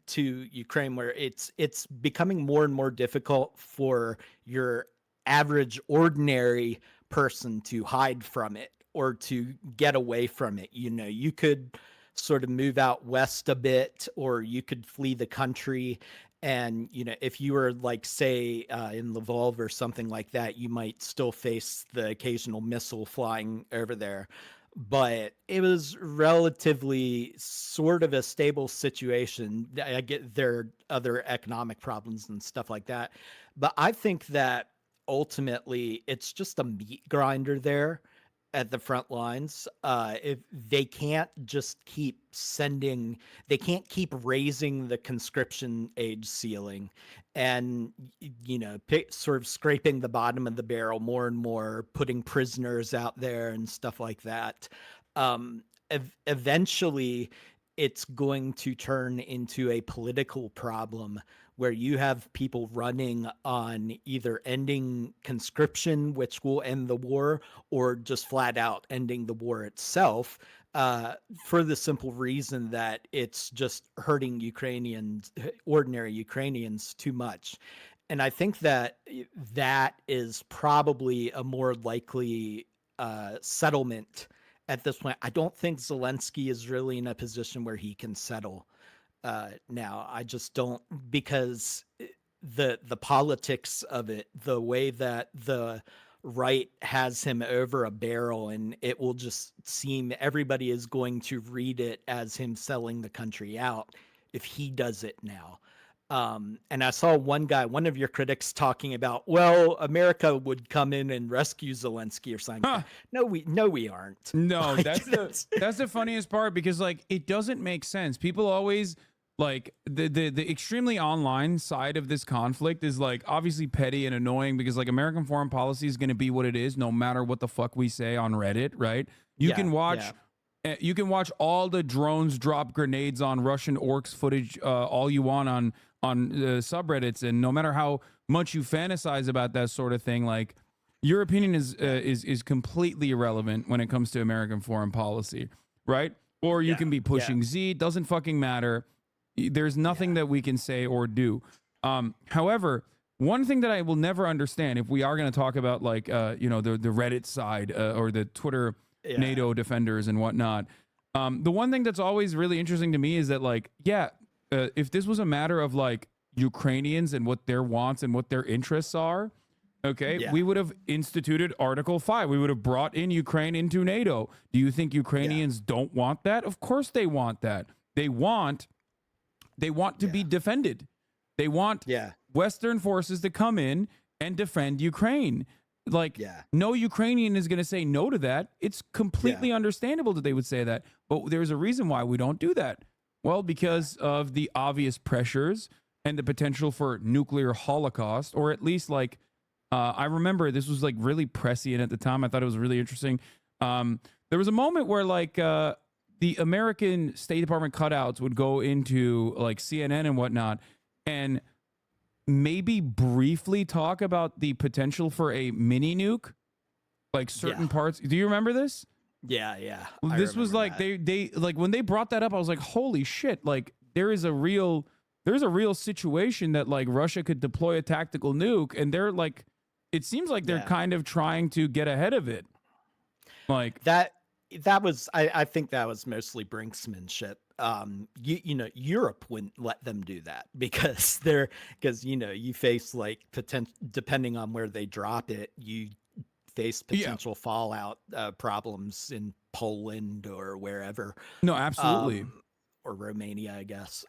to Ukraine, where it's becoming more and more difficult for your average ordinary person to hide from it or to get away from it. You know, you could sort of move out west a bit, or you could flee the country. And you know, if you were like, say, in Lvov or something like that, you might still face the occasional missile flying over there, but it was relatively sort of a stable situation. I get there are other economic problems and stuff like that, but I think that ultimately it's just a meat grinder there at the front lines. If they can't just keep sending, they can't keep raising the conscription age ceiling, and you know, sort of scraping the bottom of the barrel more and more, putting prisoners out there and stuff like that. Eventually, it's going to turn into a political problem where you have people running on either ending conscription, which will end the war, or just flat out ending the war itself, for the simple reason that it's just hurting Ukrainians, ordinary Ukrainians, too much. And I think that that is probably a more likely settlement at this point. I don't think Zelensky is really in a position where he can settle now. I just don't, because the politics of it, the way that the right has him over a barrel, and it will just seem everybody is going to read it as him selling the country out if he does it now. And I saw one guy, one of your critics, talking about, well, America would come in and rescue Zelensky or something. Huh. No, we aren't. No, Like, that's the funniest part, because like it doesn't make sense. People always like the extremely online side of this conflict is like obviously petty and annoying, because like American foreign policy is going to be what it is no matter what the fuck we say on Reddit, right? You can watch you can watch all the drones drop grenades on Russian orcs footage all you want on subreddits, and no matter how much you fantasize about that sort of thing, like your opinion is completely irrelevant when it comes to American foreign policy, right? Or you can be pushing Z, doesn't fucking matter. There's nothing that we can say or do. However, one thing that I will never understand, if we are going to talk about like you know, the Reddit side or the Twitter NATO defenders and whatnot, the one thing that's always really interesting to me is that like, if this was a matter of like Ukrainians and what their wants and what their interests are, okay, we would have instituted Article 5. We would have brought in Ukraine into NATO. Do you think Ukrainians don't want that? Of course they want that. They want to be defended. They want Western forces to come in and defend Ukraine. Like, no Ukrainian is going to say no to that. It's completely understandable that they would say that. But there's a reason why we don't do that. Well, because of the obvious pressures and the potential for nuclear holocaust, or at least like, I remember this was like really prescient at the time. I thought it was really interesting. There was a moment where like the American State Department cutouts would go into like CNN and whatnot, and maybe briefly talk about the potential for a mini nuke, like certain parts. Do you remember this? Yeah. This was like they like when they brought that up, I was like, holy shit! Like there's a real situation that like Russia could deploy a tactical nuke, and they're like, it seems like they're kind of trying to get ahead of it. Like that was, I think that was mostly brinksmanship. Europe wouldn't let them do that because you face like potential, depending on where they drop it, you face Yeah. potential fallout problems in Poland or wherever, No, absolutely. um, or Romania, I guess.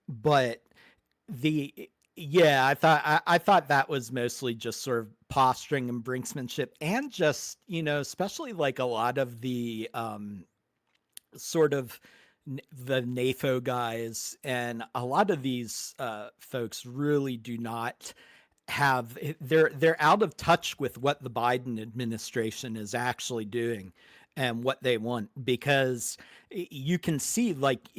But the yeah, I thought that was mostly just sort of posturing and brinksmanship, and just especially like a lot of the sort of the NAFO guys and a lot of these folks really do not have they're out of touch with what the Biden administration is actually doing and what they want, because you can see like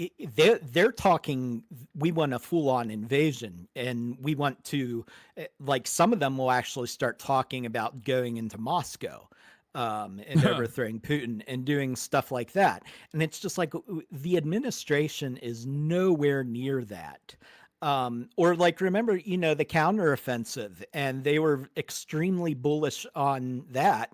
they're talking, we want a full-on invasion, and we want to like some of them will actually start talking about going into Moscow and overthrowing Putin and doing stuff like that. And it's just like the administration is nowhere near that. Or like, remember, the counteroffensive, and they were extremely bullish on that.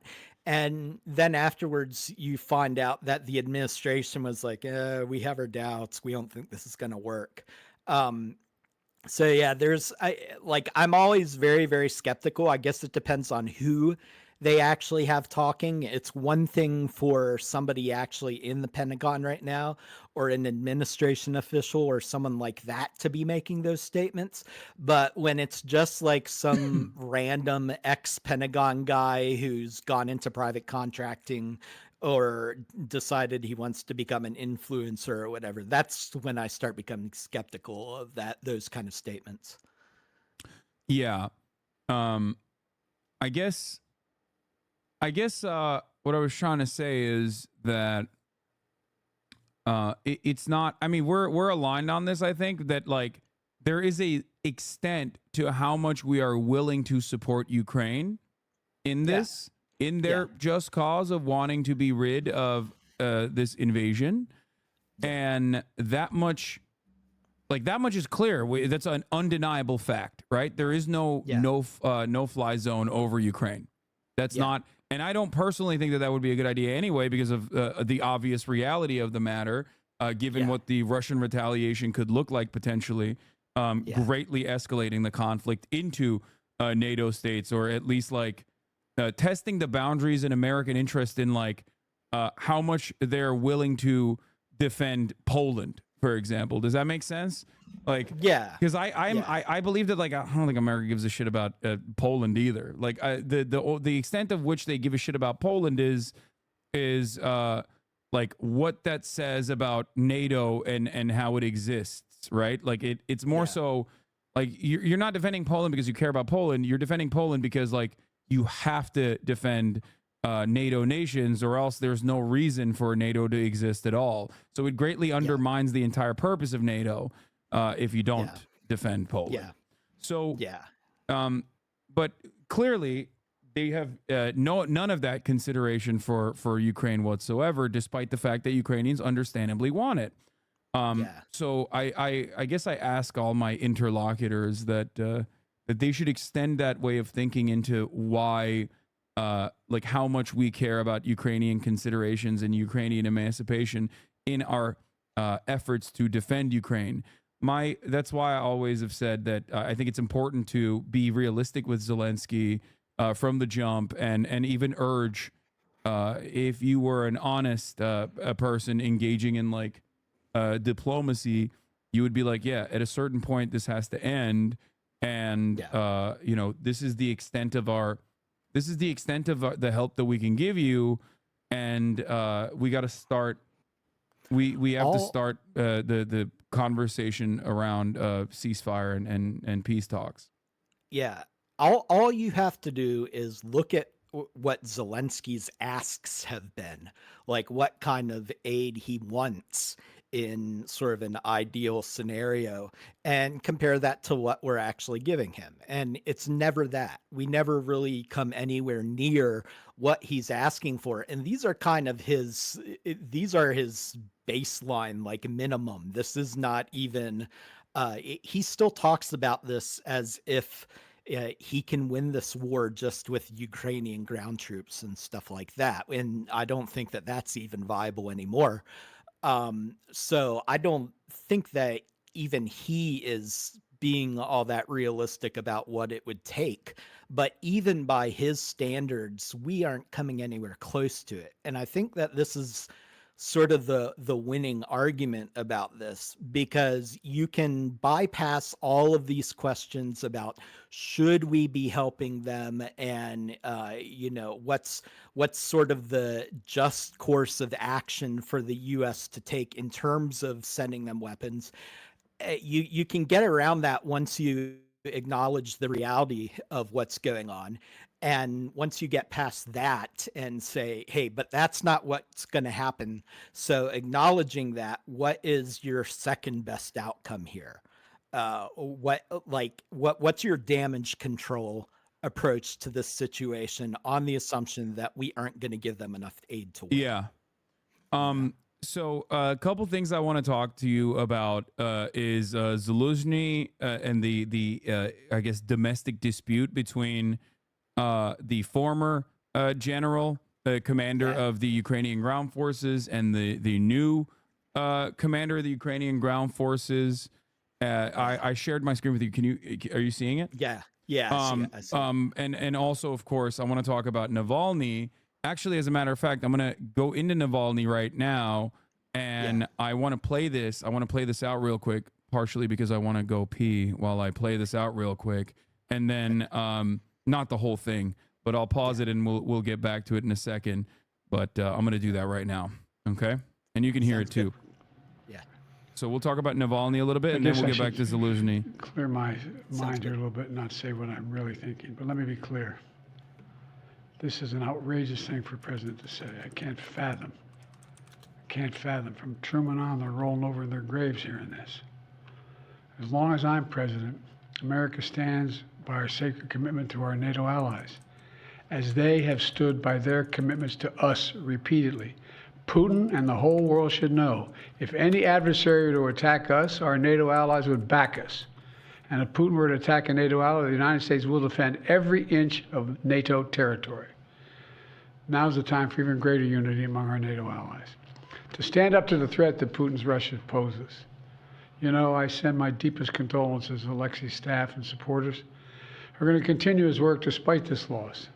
And then afterwards, you find out that the administration was like, we have our doubts. We don't think this is going to work. Um, so yeah, I'm always very, very skeptical. I guess it depends on who they actually have talking. It's one thing for somebody actually in the Pentagon right now, or an administration official or someone like that, to be making those statements. But when it's just like some random ex-Pentagon guy who's gone into private contracting or decided he wants to become an influencer or whatever, that's when I start becoming skeptical of those kind of statements. Yeah. Um, I guess what I was trying to say is that it's not, I mean, we're aligned on this. I think that like there is a extent to how much we are willing to support Ukraine in Yeah. this, in Yeah. their just cause of wanting to be rid of this invasion. Yeah. And that much, like that much is clear. That's an undeniable fact, right? There is Yeah. no fly zone over Ukraine. That's Yeah. not, and I don't personally think that that would be a good idea anyway, because of the obvious reality of the matter, given Yeah. what the Russian retaliation could look like potentially, Yeah. greatly escalating the conflict into NATO states, or at least like testing the boundaries in American interest in like how much they're willing to defend Poland, for example. Does that make sense? Like, Yeah. because I believe that like I don't think America gives a shit about Poland either. Like the extent of which they give a shit about Poland is like what that says about NATO and how it exists, right? Like it's more Yeah. so like you're not defending Poland because you care about Poland. You're defending Poland because like you have to defend NATO nations, or else there's no reason for NATO to exist at all. So it greatly undermines the entire purpose of NATO if you don't Yeah. defend Poland. Yeah. So, Yeah. but clearly they have none of that consideration for Ukraine whatsoever, despite the fact that Ukrainians understandably want it. Yeah. So I guess I ask all my interlocutors that that they should extend that way of thinking into why, like how much we care about Ukrainian considerations and Ukrainian emancipation in our efforts to defend Ukraine. That's why I always have said that I think it's important to be realistic with Zelensky from the jump, and even urge if you were an honest a person engaging in like diplomacy, you would be like, yeah, at a certain point this has to end, and this is the extent of the help that we can give you, and we got to start. We have to start the conversation around ceasefire and peace talks. Yeah. All you have to do is look at what Zelensky's asks have been, like what kind of aid he wants in sort of an ideal scenario, and compare that to what we're actually giving him. And it's never that. We never really come anywhere near what he's asking for. And these are kind of these are his baseline, like minimum. This is not even, he still talks about this as if he can win this war just with Ukrainian ground troops and stuff like that. And I don't think that that's even viable anymore. So I don't think that even he is being all that realistic about what it would take. But even by his standards, we aren't coming anywhere close to it. And I think that this is sort of the winning argument about this, because you can bypass all of these questions about should we be helping them, and what's sort of the just course of action for the US to take in terms of sending them weapons. You can get around that once you acknowledge the reality of what's going on. And once you get past that and say, hey, but that's not what's going to happen. So acknowledging that, what is your second best outcome here? What's your damage control approach to this situation on the assumption that we aren't going to give them enough aid to win? Yeah. So a couple things I want to talk to you about is Zaluzhny and the I guess domestic dispute between the former general commander Yeah. of the Ukrainian ground forces and the new commander of the Ukrainian ground forces. I shared my screen with you. Are you seeing it? Yeah. Yeah. I see it. I see it. And also, of course, I want to talk about Navalny. Actually, as a matter of fact, I'm going to go into Navalny right now, and Yeah. I want to play this. I want to play this out real quick, partially because I want to go pee while I play this out real quick, and then not the whole thing, but I'll pause it and we'll get back to it in a second. But I'm going to do that right now, okay? And you can hear Sounds it too. good. Yeah. So we'll talk about Navalny a little bit, I and then guess we'll I get back to should Zaluzhny. clear my Sounds mind here good. a little bit and not say what I'm really thinking. But let me be clear. This is an outrageous thing for a president to say. I can't fathom. From Truman on, they're rolling over in their graves hearing this. As long as I'm president, America stands by our sacred commitment to our NATO allies, as they have stood by their commitments to us repeatedly. Putin and the whole world should know, if any adversary were to attack us, our NATO allies would back us. And if Putin were to attack a NATO ally, the United States will defend every inch of NATO territory. Now's the time for even greater unity among our NATO allies, to stand up to the threat that Putin's Russia poses. You know, I send my deepest condolences to Alexei's staff and supporters. We're going to continue his work despite this loss,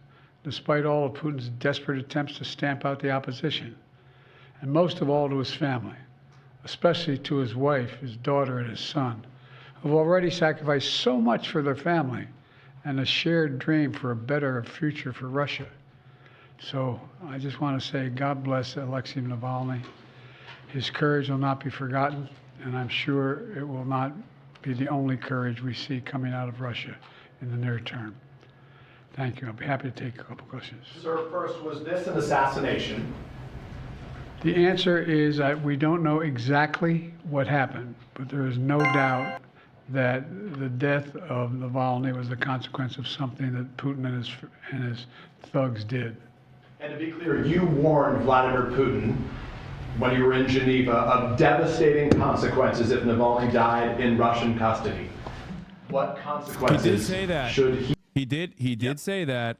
despite all of Putin's desperate attempts to stamp out the opposition, and most of all to his family, especially to his wife, his daughter, and his son, who've already sacrificed so much for their family and a shared dream for a better future for Russia. So I just want to say God bless Alexei Navalny. His courage will not be forgotten, and I'm sure it will not be the only courage we see coming out of Russia in the near term. Thank you. I'll be happy to take a couple questions. Sir, first, was this an assassination? The answer is we don't know exactly what happened, but there is no doubt that the death of Navalny was the consequence of something that Putin and his thugs did. And to be clear, you warned Vladimir Putin when you were in Geneva of devastating consequences if Navalny died in Russian custody. What consequences He did say that. should he? He did say that.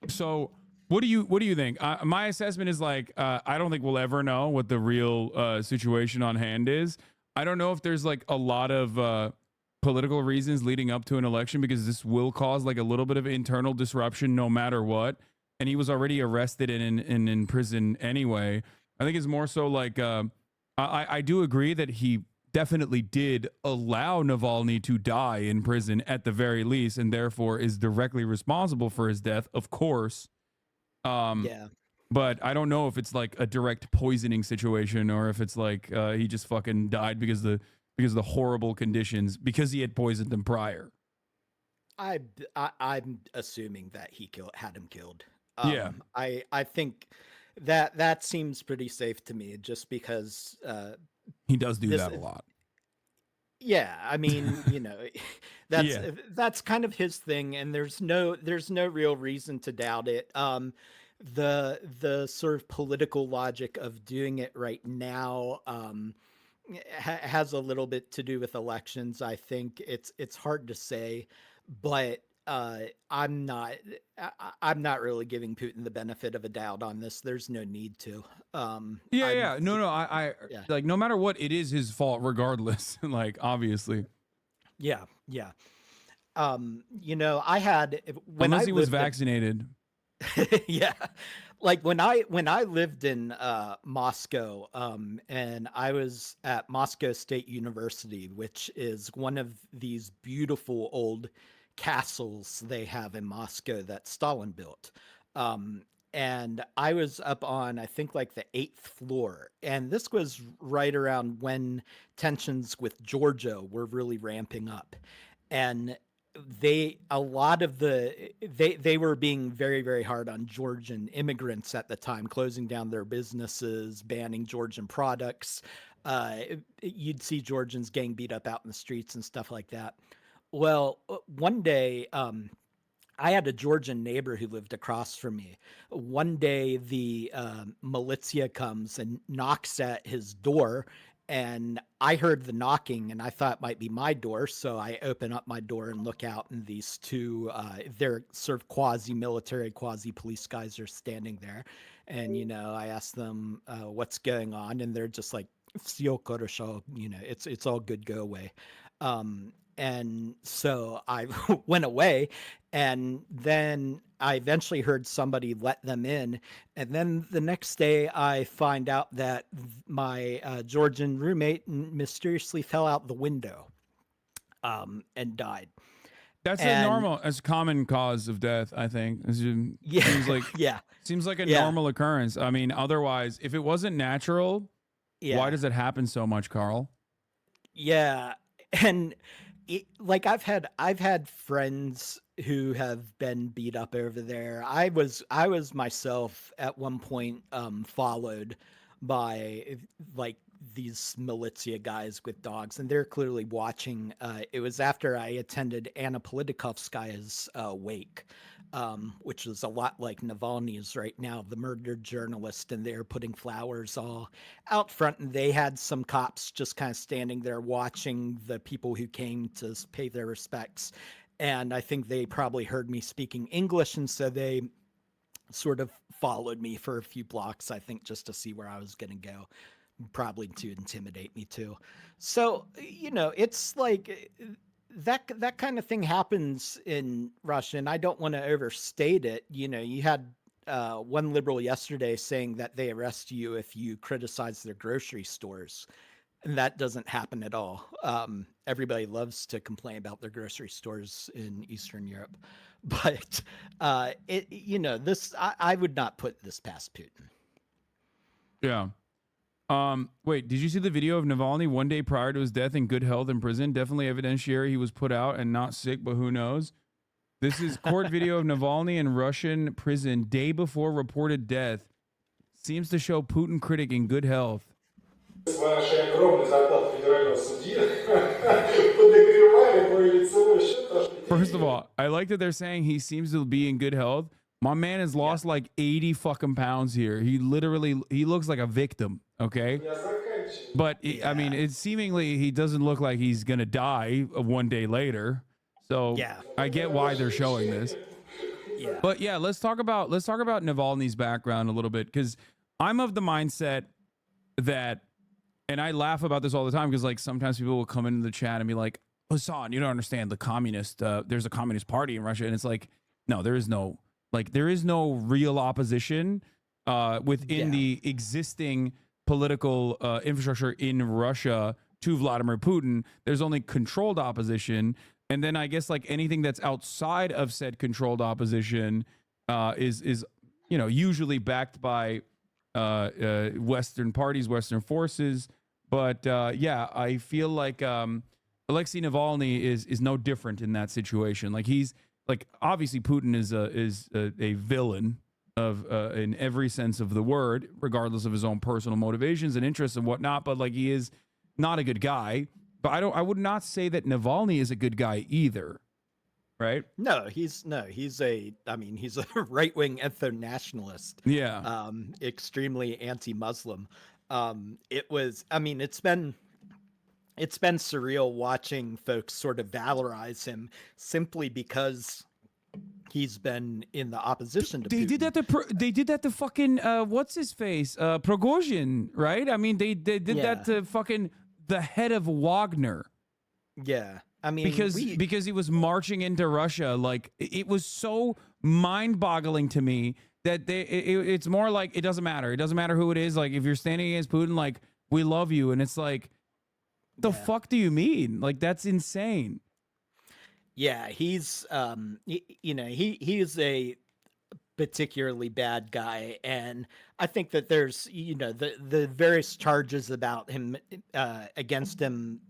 So what do you think? My assessment is like I don't think we'll ever know what the real situation on hand is. I don't know if there's like a lot of political reasons leading up to an election, because this will cause like a little bit of internal disruption no matter what. And he was already arrested and in prison anyway. I think it's more so like I do agree that he definitely did allow Navalny to die in prison at the very least, and therefore is directly responsible for his death, of course. Yeah. But I don't know if it's like a direct poisoning situation or if it's like he just fucking died because of the horrible conditions because he had poisoned them prior. I'm assuming that he had him killed. Yeah. I think that seems pretty safe to me, just because He does do this that a lot. yeah, I mean, Yeah. that's kind of his thing, and there's no real reason to doubt it. The sort of political logic of doing it right now has a little bit to do with elections. I think it's hard to say, but I'm not. I'm not really giving Putin the benefit of a doubt on this. There's no need to. Yeah, I'm. yeah. No, no. I Yeah. like no matter what, it is his fault regardless. Like obviously, Yeah. Yeah. I had when unless I he was lived in vaccinated. yeah, like when I lived in Moscow, and I was at Moscow State University, which is one of these beautiful old castles they have in Moscow that Stalin built. Um, and I was up on, I think, like the eighth floor, and this was right around when tensions with Georgia were really ramping up, and a lot of they were being very, very hard on Georgian immigrants at the time, closing down their businesses, banning Georgian products. You'd see Georgians getting beat up out in the streets and stuff like that. Well, one day, I had a Georgian neighbor who lived across from me. One day, the militia comes and knocks at his door, and I heard the knocking, and I thought it might be my door. So I open up my door and look out, and these two, they're sort of quasi-military, quasi-police guys are standing there. And, I asked them what's going on, and they're just like, "Всё хорошо," it's all good, go away. And so I went away, and then I eventually heard somebody let them in. And then the next day, I find out that my Georgian roommate mysteriously fell out the window and died. That's a And normal, as common cause of death. I think yeah, seems like yeah, seems like a yeah, normal occurrence. I mean, otherwise, if it wasn't natural, why yeah. does it happen so much, Carl? Yeah, and like I've had friends who have been beat up over there. I was myself at one point followed by like these militia guys with dogs, and they're clearly watching. It was after I attended Anna Politkovskaya's wake, which was a lot like Navalny's right now, the murdered journalist, and they're putting flowers all out front, and they had some cops just kind of standing there watching the people who came to pay their respects. And I think they probably heard me speaking English, and so they sort of followed me for a few blocks, I think, just to see where I was going to go, probably to intimidate me too. So, it's like that kind of thing happens in Russia, and I don't want to overstate it. You had one liberal yesterday saying that they arrest you if you criticize their grocery stores, and that doesn't happen at all. Everybody loves to complain about their grocery stores in Eastern Europe, but this I would not put this past Putin. Yeah. Wait, did you see the video of Navalny one day prior to his death in good health in prison? Definitely evidentiary he was put out and not sick, but who knows? This is court video of Navalny in Russian prison day before reported death. Seems to show Putin critic in good health. First of all, I like that they're saying he seems to be in good health. My man has lost like 80 fucking pounds here. He looks like a victim, okay? But I mean, it's seemingly he doesn't look like he's going to die one day later. So Yeah. I get why they're showing this. Yeah. But yeah, let's talk about Navalny's background a little bit, cuz I'm of the mindset that, and I laugh about this all the time because like sometimes people will come into the chat and be like, Hassan, you don't understand the there's a communist party in Russia. And it's like, no, there is no real opposition within the existing political infrastructure in Russia to Vladimir Putin. There's only controlled opposition. And then I guess like anything that's outside of said controlled opposition is usually backed by Western parties, Western forces. But yeah, I feel like Alexei Navalny is no different in that situation. Like he's like obviously Putin is a villain of in every sense of the word, regardless of his own personal motivations and interests and whatnot. But like he is not a good guy. But I would not say that Navalny is a good guy either. Right? No, he's a right-wing ethno-nationalist. Yeah. Extremely anti-Muslim. It's been surreal watching folks sort of valorize him simply because he's been in the opposition to They Putin. did that to they did that to fucking what's his face Prigozhin, right? I mean, they did that to fucking the head of Wagner. Yeah. I mean, Because he was marching into Russia. Like, it was so mind-boggling to me that it's more like it doesn't matter. It doesn't matter who it is. Like, if you're standing against Putin, like, we love you, and it's like, the fuck do you mean? Like, that's insane. Yeah, he's he is a particularly bad guy, and I think that there's the various charges about him against him.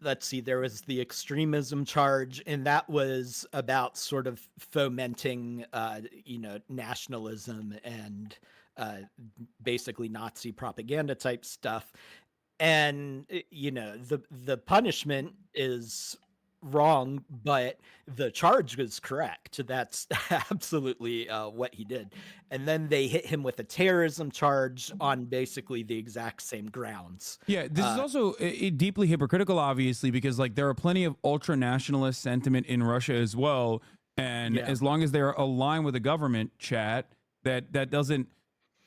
Let's see, there was the extremism charge, and that was about sort of fomenting nationalism and basically Nazi propaganda type stuff. And the punishment is wrong, but the charge was correct. That's absolutely what he did. And then they hit him with a terrorism charge on basically the exact same grounds. Yeah, this is also deeply hypocritical, obviously, because like there are plenty of ultra nationalist sentiment in Russia as well, and as long as they're aligned with the government, chat, that doesn't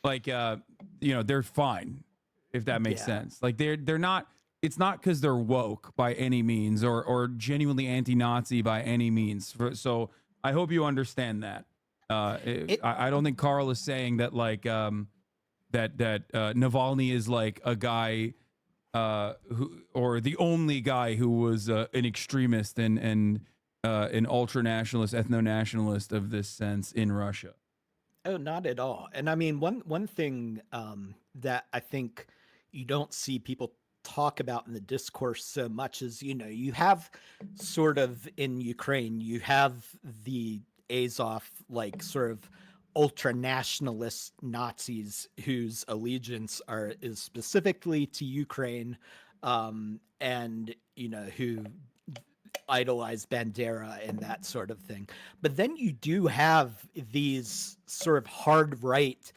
like they're fine, if that makes sense. Like they're not. It's not because they're woke by any means or genuinely anti-Nazi by any means. So I hope you understand that. I don't think Carl is saying that like that Navalny is like a guy who, or the only guy who was an extremist and an ultra nationalist, ethno nationalist of this sense in Russia. Oh, not at all. And I mean, one thing that I think you don't see people talk about in the discourse so much is, you have sort of in Ukraine, you have the Azov, like sort of ultra nationalist Nazis whose allegiance is specifically to Ukraine, and who idolize Bandera and that sort of thing. But then you do have these sort of hard right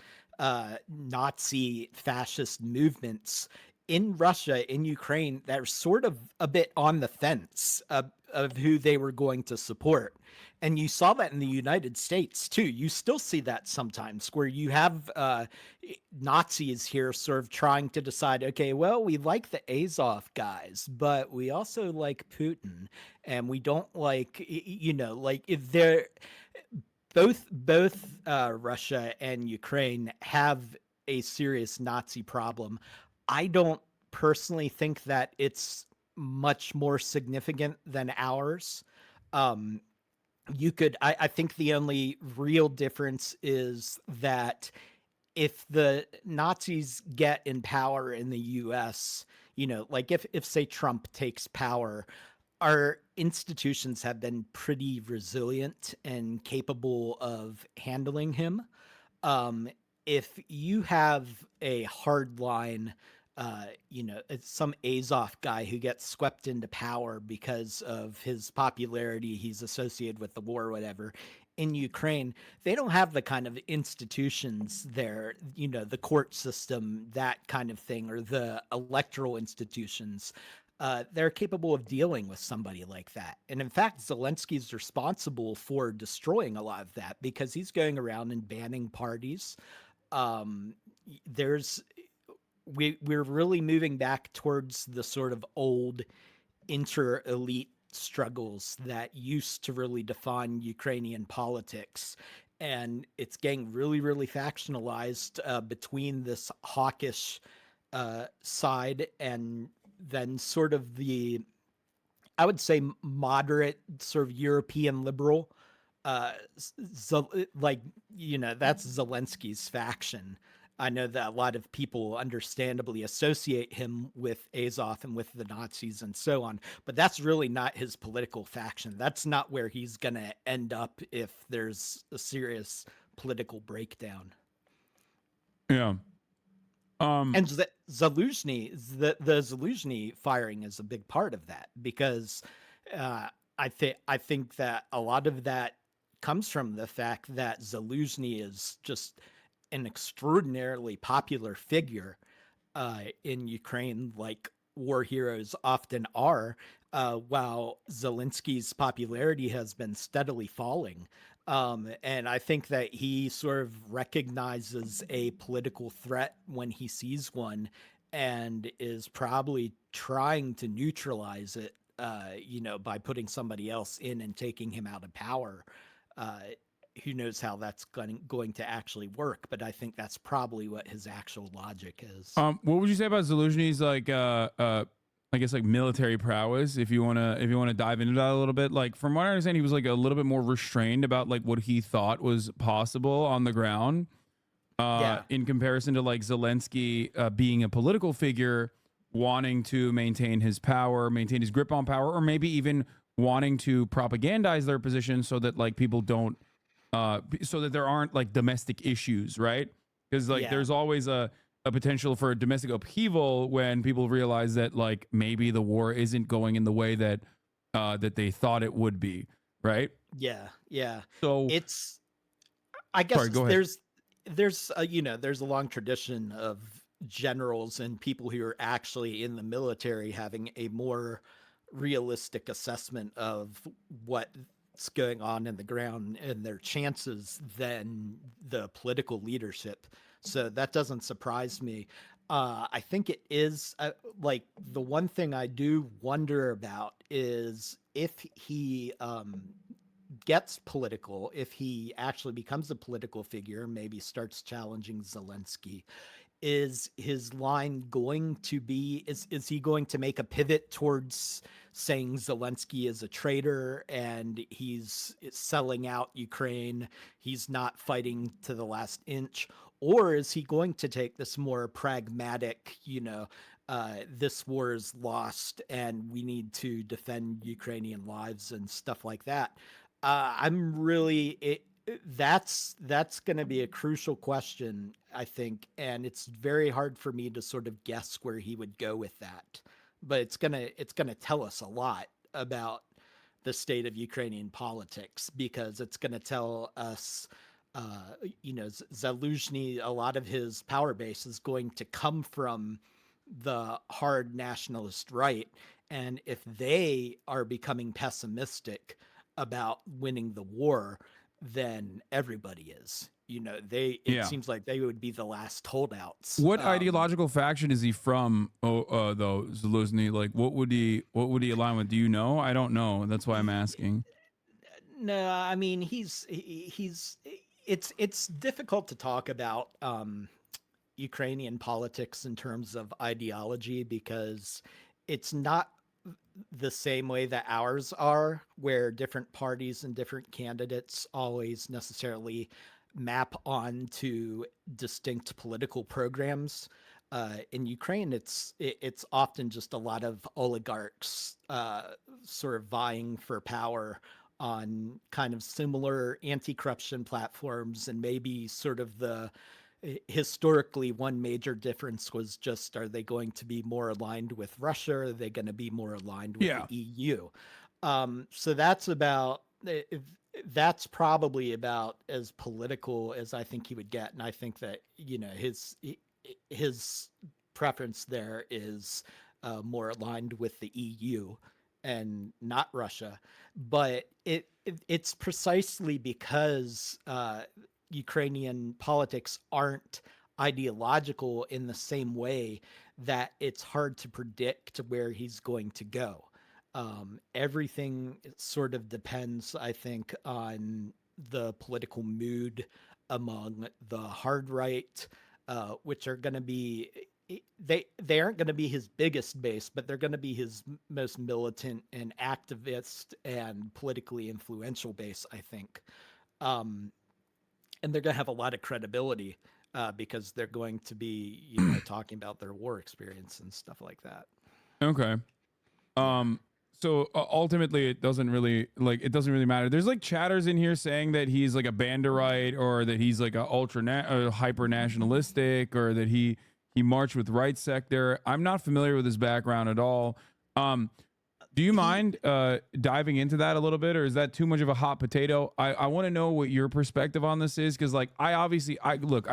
Nazi fascist movements in Russia, in Ukraine, that are sort of a bit on the fence of who they were going to support. And you saw that in the United States too. You still see that sometimes, where you have Nazis here sort of trying to decide, okay, well, we like the Azov guys, but we also like Putin, and we don't like, like if they're both Russia and Ukraine have a serious Nazi problem. I don't personally think that it's much more significant than ours. I think the only real difference is that if the Nazis get in power in the US, like if say Trump takes power, our institutions have been pretty resilient and capable of handling him. If you have a hardline, some Azov guy who gets swept into power because of his popularity, he's associated with the war or whatever, in Ukraine, they don't have the kind of institutions there, the court system, that kind of thing, or the electoral institutions. They're capable of dealing with somebody like that. And in fact, Zelensky's responsible for destroying a lot of that because he's going around and banning parties. We're really moving back towards the sort of old inter-elite struggles that used to really define Ukrainian politics. And it's getting really, really factionalized between this hawkish side and then sort of the, I would say, moderate sort of European liberal, that's Zelensky's faction. I know that a lot of people understandably associate him with Azov and with the Nazis and so on, but that's really not his political faction. That's not where he's going to end up if there's a serious political breakdown. Yeah. And Zaluzhny, the Zaluzhny firing is a big part of that, because I think that a lot of that comes from the fact that Zaluzhny is just an extraordinarily popular figure in Ukraine, like war heroes often are, while Zelensky's popularity has been steadily falling. And I think that he sort of recognizes a political threat when he sees one and is probably trying to neutralize it, by putting somebody else in and taking him out of power. Uh, who knows how that's going to actually work, but I think that's probably what his actual logic is. What would you say about Zelensky's I guess like military prowess? If you wanna dive into that a little bit, like from what I understand, he was like a little bit more restrained about like what he thought was possible on the ground, in comparison to like Zelensky being a political figure, wanting to maintain his power, maintain his grip on power, or maybe even wanting to propagandize their position so that like people don't so that there aren't like domestic issues, right? Because like there's always a potential for domestic upheaval when people realize that like maybe the war isn't going in the way that that they thought it would be, right? Yeah. So It's, I guess sorry, go ahead. there's a long tradition of generals and people who are actually in the military having a more realistic assessment of what's going on in the ground and their chances than the political leadership. So that doesn't surprise me. I think it is like the one thing I do wonder about is if he gets political, if he actually becomes a political figure, maybe starts challenging Zelensky, is his line going to be, is he going to make a pivot towards saying Zelensky is a traitor and he's selling out Ukraine, he's not fighting to the last inch? Or is he going to take this more pragmatic, this war is lost and we need to defend Ukrainian lives and stuff like that? I'm really that's going to be a crucial question, I think, and it's very hard for me to sort of guess where he would go with that. But it's going to tell us a lot about the state of Ukrainian politics, because it's going to tell us Zaluzhny, a lot of his power base is going to come from the hard nationalist right, and if they are becoming pessimistic about winning the war, then everybody is. It seems like they would be the last holdouts. What ideological faction is he from? Though Zelensky, like what would he align with? Do you know? I don't know. That's why I'm asking. No, I mean he's it's difficult to talk about Ukrainian politics in terms of ideology, because it's not the same way that ours are, where different parties and different candidates always necessarily map onto distinct political programs. In Ukraine, it's often just a lot of oligarchs sort of vying for power on kind of similar anti-corruption platforms, and maybe sort of historically one major difference was just, are they going to be more aligned with Russia, or are they going to be more aligned with the EU? So that's probably about as political as I think he would get, and I think that his preference there is more aligned with the EU and not Russia. But it's precisely because Ukrainian politics aren't ideological in the same way that it's hard to predict where he's going to go. Everything sort of depends, I think, on the political mood among the hard right, which are going to be, they aren't going to be his biggest base, but they're going to be his most militant and activist and politically influential base, I think. And they're going to have a lot of credibility because they're going to be, talking about their war experience and stuff like that. Okay. So ultimately, it doesn't really matter. There's like chatters in here saying that he's like a Banderite, or that he's like a hyper nationalistic, or that he marched with right sector. I'm not familiar with his background at all. Do you mind diving into that a little bit, or is that too much of a hot potato? I want to know what your perspective on this is, because like I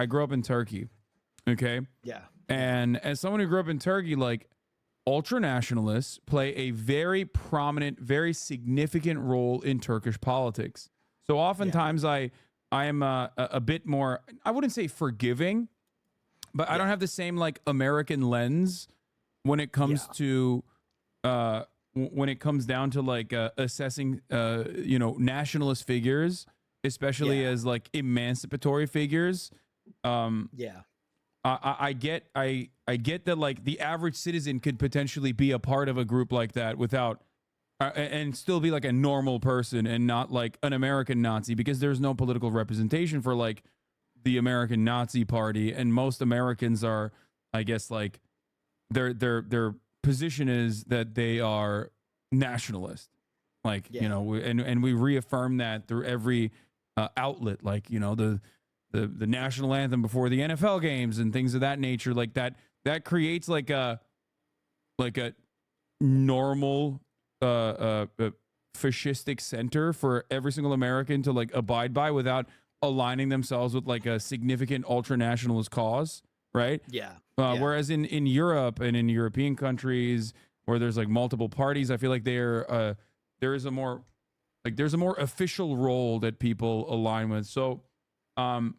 grew up in Turkey, okay? Yeah. And as someone who grew up in Turkey, like ultra nationalists play a very prominent, very significant role in Turkish politics. So oftentimes I am a bit more, I wouldn't say forgiving, but I don't have the same like American lens when it comes to when it comes down to like assessing nationalist figures, especially as like emancipatory figures. I get that like the average citizen could potentially be a part of a group like that without and still be like a normal person and not like an American Nazi, because there's no political representation for like the American Nazi Party, and most Americans are, I guess, like their position is that they are nationalist, like and we reaffirm that through every outlet, like the national anthem before the NFL games and things of that nature, like that creates like a normal fascistic center for every single American to like abide by without aligning themselves with like a significant ultra nationalist cause, right? Whereas in Europe and in European countries where there's like multiple parties, I feel like there's a more official role that people align with. So I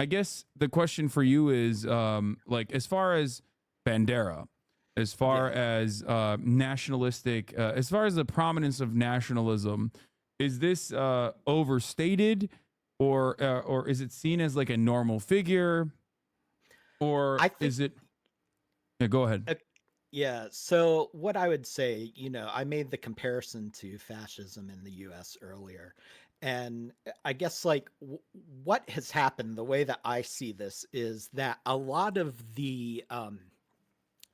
guess the question for you is like, as far as Bandera, as far as nationalistic, as far as the prominence of nationalism, is this overstated, or is it seen as like a normal figure, or is it? Yeah, go ahead. So what I would say, I made the comparison to fascism in the US earlier. And I guess like what has happened, the way that I see this is that a lot of the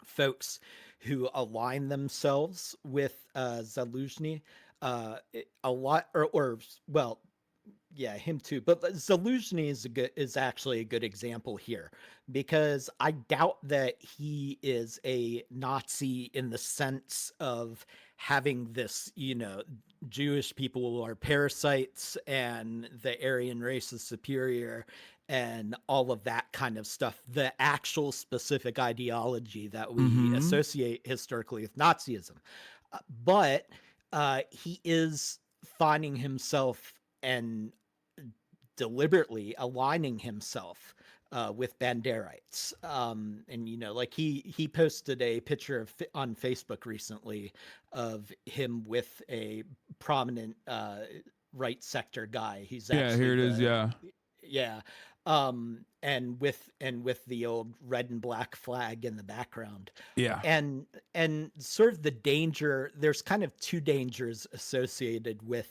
folks who align themselves with Zaluzhny, a lot, him too. But Zaluzhny is actually a good example here, because I doubt that he is a Nazi in the sense of having this, Jewish people are parasites and the Aryan race is superior and all of that kind of stuff. The actual specific ideology that we associate historically with Nazism. But he is finding himself and deliberately aligning himself with Banderites. And like he posted a picture on Facebook recently of him with a prominent right sector guy. He's actually here it is. And with the old red and black flag in the background. And sort of the danger, there's kind of two dangers associated with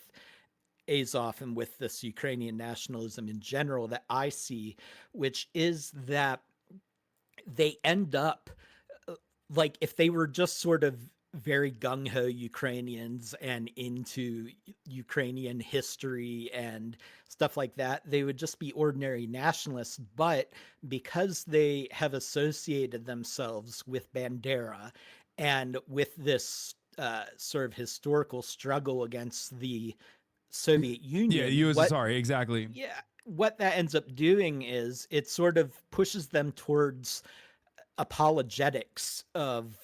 Azov and with this Ukrainian nationalism in general that I see, which is that they end up like, if they were just sort of very gung-ho Ukrainians and into Ukrainian history and stuff like that, they would just be ordinary nationalists. But because they have associated themselves with Bandera and with this sort of historical struggle against the Soviet Union. The USSR, exactly. What that ends up doing is it sort of pushes them towards apologetics of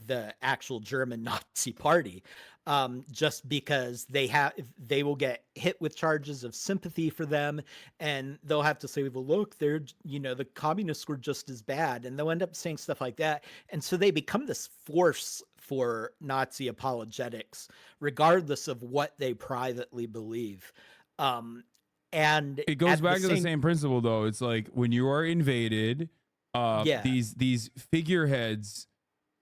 the actual German Nazi Party, just because they will get hit with charges of sympathy for them, and they'll have to say, well, look, they're, the communists were just as bad, and they'll end up saying stuff like that. And so they become this force for Nazi apologetics, regardless of what they privately believe. And it goes back to the same principle, though. It's like when you are invaded, these figureheads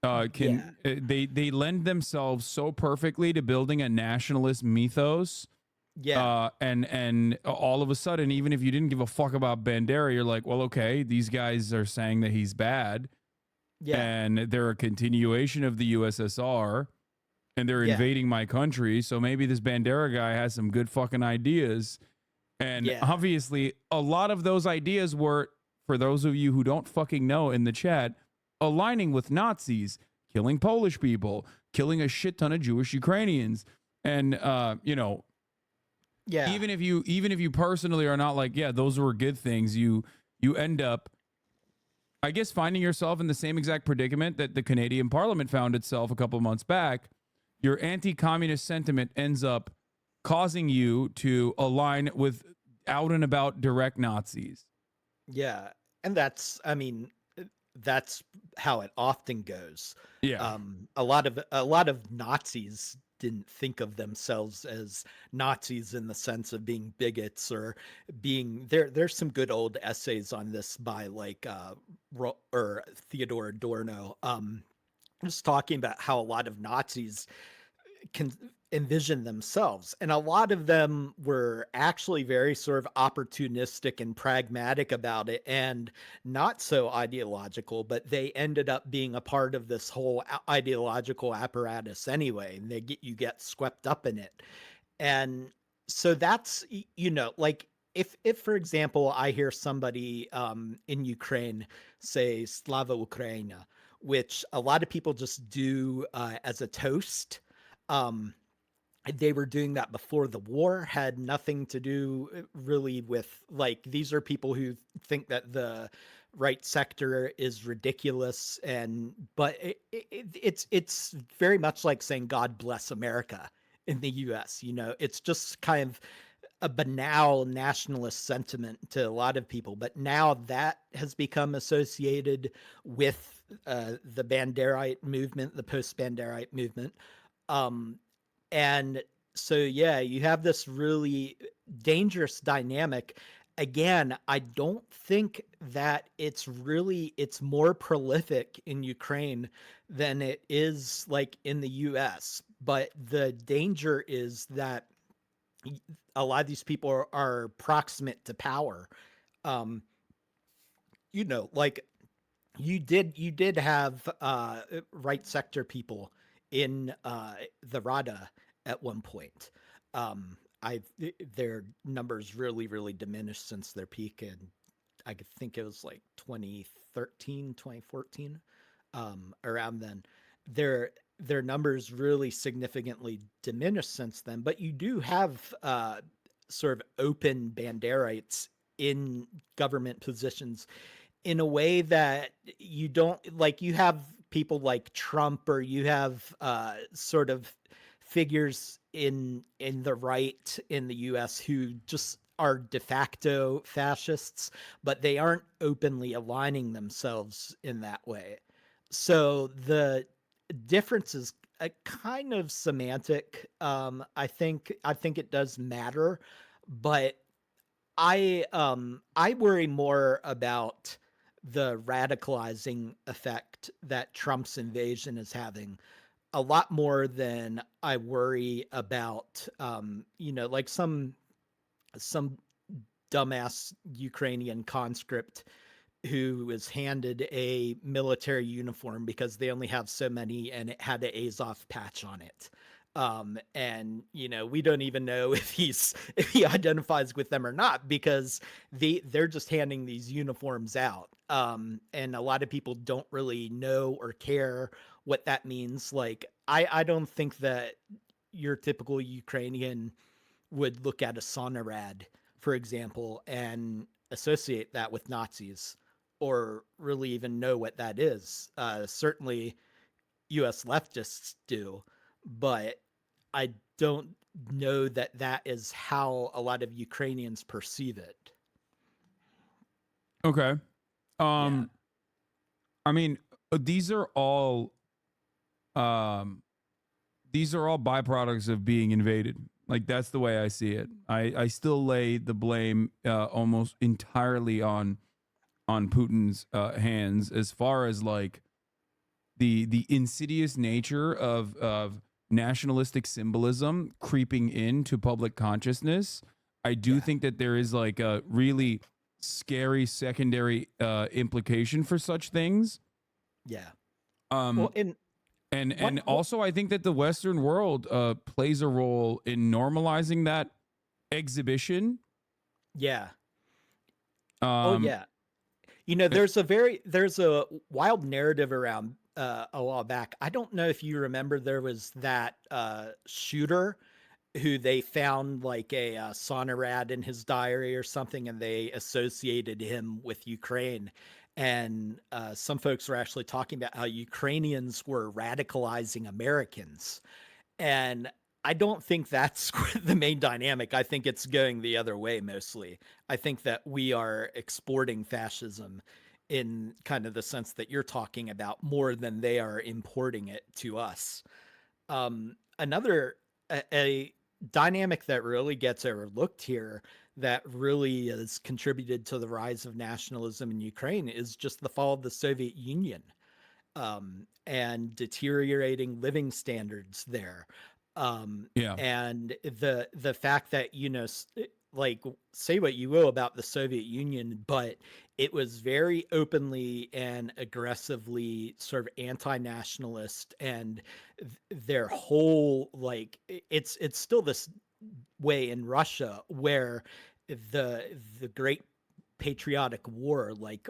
they lend themselves so perfectly to building a nationalist mythos. And all of a sudden, even if you didn't give a fuck about Bandera, you're like, well, okay, these guys are saying that he's bad. And they're a continuation of the USSR, and they're invading my country. So maybe this Bandera guy has some good fucking ideas. And obviously, a lot of those ideas were, for those of you who don't fucking know in the chat, aligning with Nazis, killing Polish people, killing a shit ton of Jewish Ukrainians. And, even if you personally are not like, those were good things, you end up, I guess finding yourself in the same exact predicament that the Canadian Parliament found itself a couple months back, your anti-communist sentiment ends up causing you to align with out and about direct Nazis. Yeah, and that's how it often goes. Yeah. A lot of Nazis didn't think of themselves as Nazis in the sense of being bigots or being there's some good old essays on this by like or Theodore Adorno, just talking about how a lot of Nazis can envision themselves. And a lot of them were actually very sort of opportunistic and pragmatic about it and not so ideological, but they ended up being a part of this whole ideological apparatus anyway. And you get swept up in it. And so that's, like if for example, I hear somebody in Ukraine say Slava Ukraina, which a lot of people just do as a toast. Um, they were doing that before the war, had nothing to do really with, like, these are people who think that the right sector is ridiculous, but it's very much like saying God bless America in the US. It's just kind of a banal nationalist sentiment to a lot of people, but now that has become associated with the Banderite movement, the post-Banderite movement. Um, and so, yeah, you have this really dangerous dynamic. Again, I don't think that it's more prolific in Ukraine than it is like in the US. But the danger is that a lot of these people are proximate to power. Um, like you did have right sector people in the Rada at one point. I Their numbers really diminished since their peak, and I think it was like 2013, 2014, around then. Their numbers really significantly diminished since then, but you do have sort of open Banderites in government positions in a way that you don't, like, you have people like Trump, or you have sort of figures in the right in the US who just are de facto fascists, but they aren't openly aligning themselves in that way. So the difference is a kind of semantic. I think it does matter, but I worry more about the radicalizing effect that Trump's invasion is having, a lot more than I worry about like some dumbass Ukrainian conscript who was handed a military uniform because they only have so many and it had an Azov patch on it. And we don't even know if he identifies with them or not, because they're just handing these uniforms out. And a lot of people don't really know or care what that means. Like, I don't think that your typical Ukrainian would look at a Sonarad, for example, and associate that with Nazis, or really even know what that is. Certainly US leftists do, but I don't know that that is how a lot of Ukrainians perceive it. Okay. Yeah. I mean, these are all byproducts of being invaded. Like, that's the way I see it. I still lay the blame almost entirely on Putin's hands, as far as like the insidious nature of nationalistic symbolism creeping into public consciousness. I do think that there is like a really scary secondary implication for such things. Yeah. Um, Well, and also, I think that the Western world plays a role in normalizing that exhibition. yeah. Um, Yeah. There's a wild narrative around a while back. I don't know if you remember, there was that shooter who they found like a Sonarad in his diary or something, and they associated him with Ukraine. And some folks were actually talking about how Ukrainians were radicalizing Americans. And I don't think that's the main dynamic. I think it's going the other way mostly. I think that we are exporting fascism in kind of the sense that you're talking about more than they are importing it to us. Another a dynamic that really gets overlooked here that really has contributed to the rise of nationalism in Ukraine is just the fall of the Soviet Union, and deteriorating living standards there. Yeah. And the fact that, like, say what you will about the Soviet Union, but it was very openly and aggressively sort of anti-nationalist, and their whole, like, it's still this way in Russia, where the Great Patriotic War, like,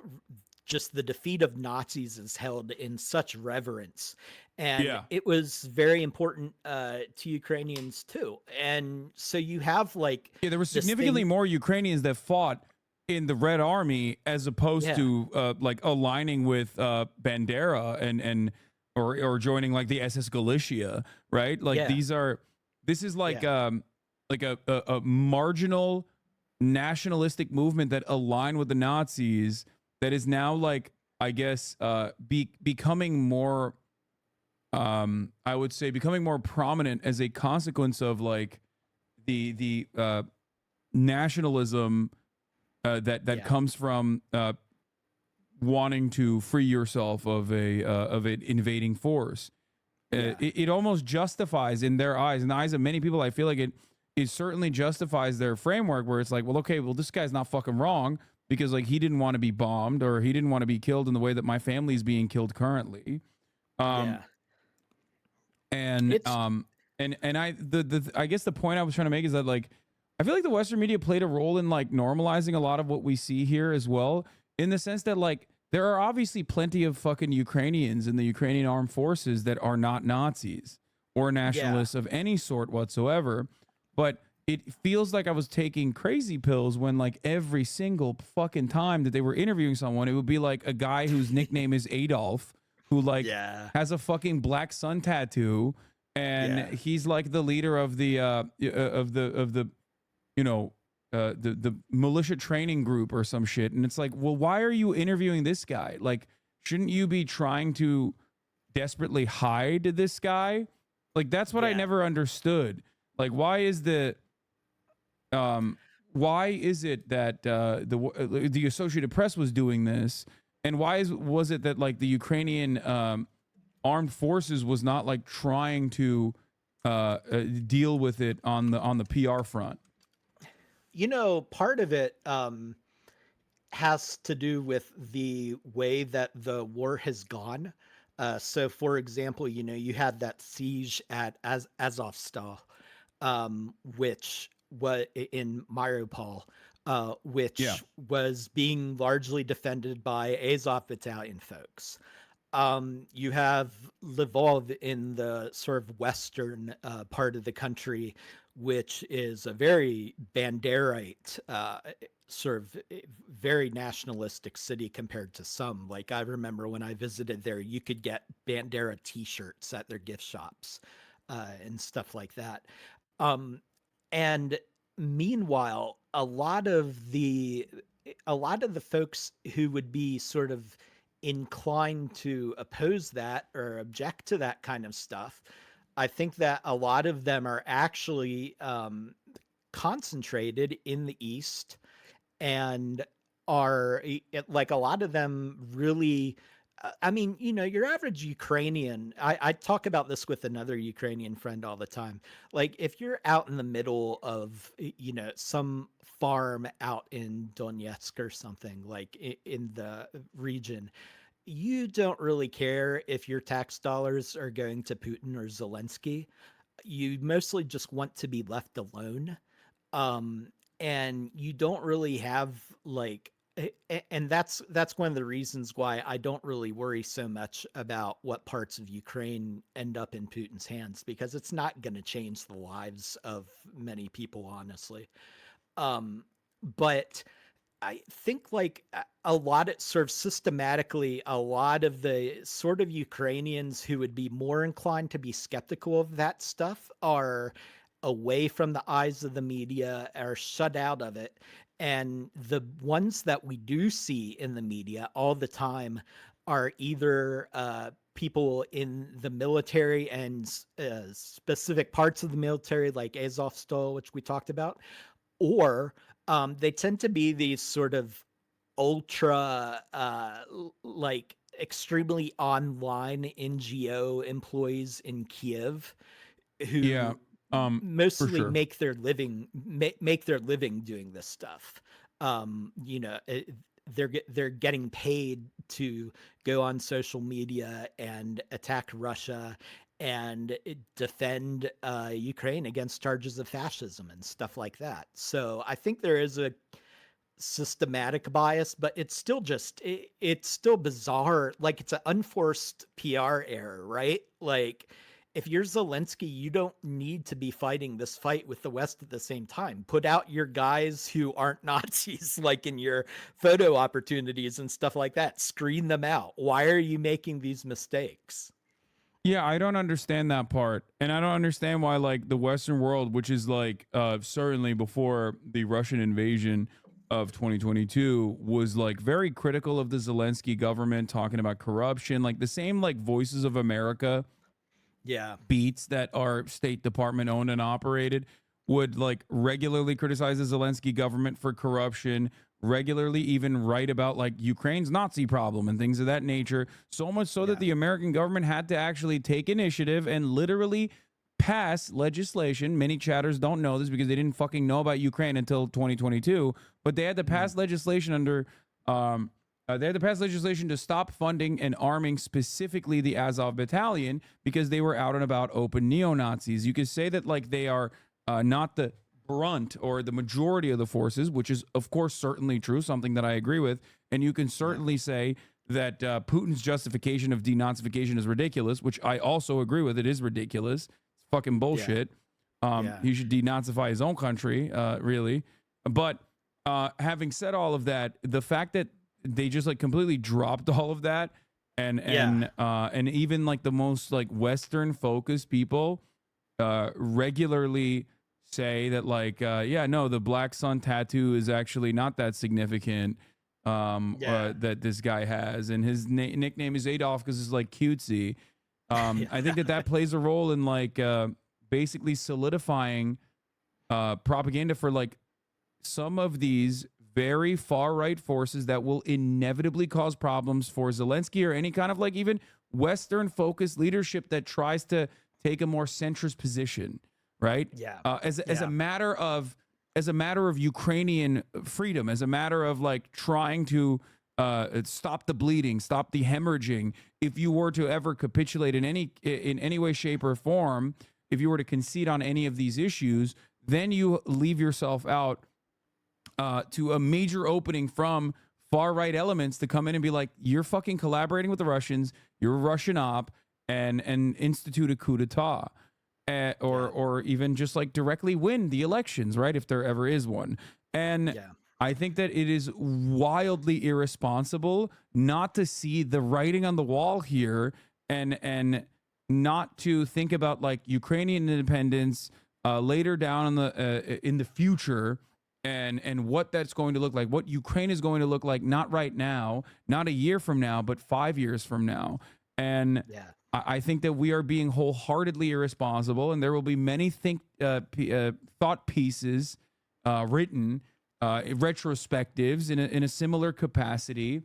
just the defeat of Nazis is held in such reverence. And Yeah. it was very important to Ukrainians too. And so you have, like, Yeah, there were this significantly thing. more Ukrainians that fought in the Red Army as opposed Yeah. to like aligning with Bandera and or joining like the SS Galicia, right? Like Yeah. this is Yeah. like a marginal nationalistic movement that aligned with the Nazis that is now like, I guess, becoming more I would say becoming more prominent as a consequence of like the nationalism that Yeah. comes from wanting to free yourself of an invading force. Yeah. It almost justifies in their eyes, in the eyes of many people. I feel like it certainly justifies their framework, where it's like, well, okay, well, this guy's not fucking wrong because like he didn't want to be bombed or he didn't want to be killed in the way that my family's being killed currently. Um, Yeah. and It's I guess the point I was trying to make is that like I feel like the Western media played a role in like normalizing a lot of what we see here as well, in the sense that like there are obviously plenty of fucking Ukrainians in the Ukrainian armed forces that are not Nazis or yeah. nationalists of any sort whatsoever, but it feels like I was taking crazy pills when like every single fucking time that they were interviewing someone, it would be like a guy whose nickname is Adolf, who like Yeah. has a fucking black sun tattoo, and Yeah. he's like the leader of the you know the militia training group or some shit. And it's like, well, why are you interviewing this guy? Like, shouldn't you be trying to desperately hide this guy? Like, that's what I Yeah. never understood. Like, why is it that the Associated Press was doing this, and was it that like the Ukrainian armed forces was not like trying to deal with it on the PR front? Part of it has to do with the way that the war has gone. So, for example, you had that siege at Azovstal, which was in Mariupol, Yeah. which was being largely defended by Azov battalion folks. You have Lvov in the sort of western part of the country, which is a very Banderite, sort of very nationalistic city compared to some. Like, I remember when I visited there, you could get Bandera T-shirts at their gift shops and stuff like that. Um, and meanwhile, a lot of the folks who would be sort of inclined to oppose that or object to that kind of stuff, I think that a lot of them are actually concentrated in the East, and like, a lot of them really. I mean, your average Ukrainian, I talk about this with another Ukrainian friend all the time. Like, if you're out in the middle of, some farm out in Donetsk or something, like in the region, you don't really care if your tax dollars are going to Putin or Zelensky. You mostly just want to be left alone. Um, and you don't really have, like, and that's one of the reasons why I don't really worry so much about what parts of Ukraine end up in Putin's hands, because it's not going to change the lives of many people, honestly. But I think like a lot of sort of systematically, a lot of the sort of Ukrainians who would be more inclined to be skeptical of that stuff are away from the eyes of the media, are shut out of it. And the ones that we do see in the media all the time are either people in the military and specific parts of the military, like Azovstal, which we talked about, or they tend to be these sort of ultra, like extremely online NGO employees in Kiev Yeah, who for mostly sure. make their living doing this stuff. You know, they're getting paid to go on social media and attack Russia and defend Ukraine against charges of fascism and stuff like that. So I think there is a systematic bias, but it's still just it's still bizarre. Like it's an unforced PR error, right? Like if you're Zelensky, you don't need to be fighting this fight with the West at the same time. Put out your guys who aren't Nazis, like in your photo opportunities and stuff like that. Screen them out. Why are you making these mistakes? Yeah, I don't understand that part. And I don't understand why like the Western world, which is like certainly before the Russian invasion of 2022, was like very critical of the Zelensky government, talking about corruption, like the same like Voices of America Yeah. beats that are State Department owned and operated would like regularly criticize the Zelensky government for corruption, regularly even write about like Ukraine's Nazi problem and things of that nature. So much so that Yeah. the American government had to actually take initiative and literally pass legislation. Many chatters don't know this because they didn't fucking know about Ukraine until 2022, but they had to pass legislation under they had to pass legislation to stop funding and arming specifically the Azov Battalion because they were out and about open neo-Nazis. You could say that like they are not the brunt or the majority of the forces, which is of course certainly true, something that I agree with. And you can certainly say that Putin's justification of denazification is ridiculous, which I also agree with. It is ridiculous. It's fucking bullshit. Yeah. He should denazify his own country, really. But having said all of that, the fact that they just like completely dropped all of that and even like the most like Western focused people regularly say that like yeah, no, the black sun tattoo is actually not that significant that this guy has, and his nickname is Adolf because it's like cutesy. I think that plays a role in like basically solidifying propaganda for like some of these very far right forces that will inevitably cause problems for Zelensky or any kind of like even Western focused leadership that tries to take a more centrist position, right? Yeah. As a matter of Ukrainian freedom, as a matter of like trying to stop the bleeding, stop the hemorrhaging. If you were to ever capitulate in any way, shape, or form, if you were to concede on any of these issues, then you leave yourself out to a major opening from far right elements to come in and be like, you're fucking collaborating with the Russians, you're a Russian op, and institute a coup d'etat, or even just like directly win the elections, right? If there ever is one. And I think that it is wildly irresponsible not to see the writing on the wall here and not to think about like Ukrainian independence later down in the future. And what that's going to look like, what Ukraine is going to look like, not right now, not a year from now, but 5 years from now. And I think that we are being wholeheartedly irresponsible, and there will be many thought pieces written, retrospectives in a similar capacity.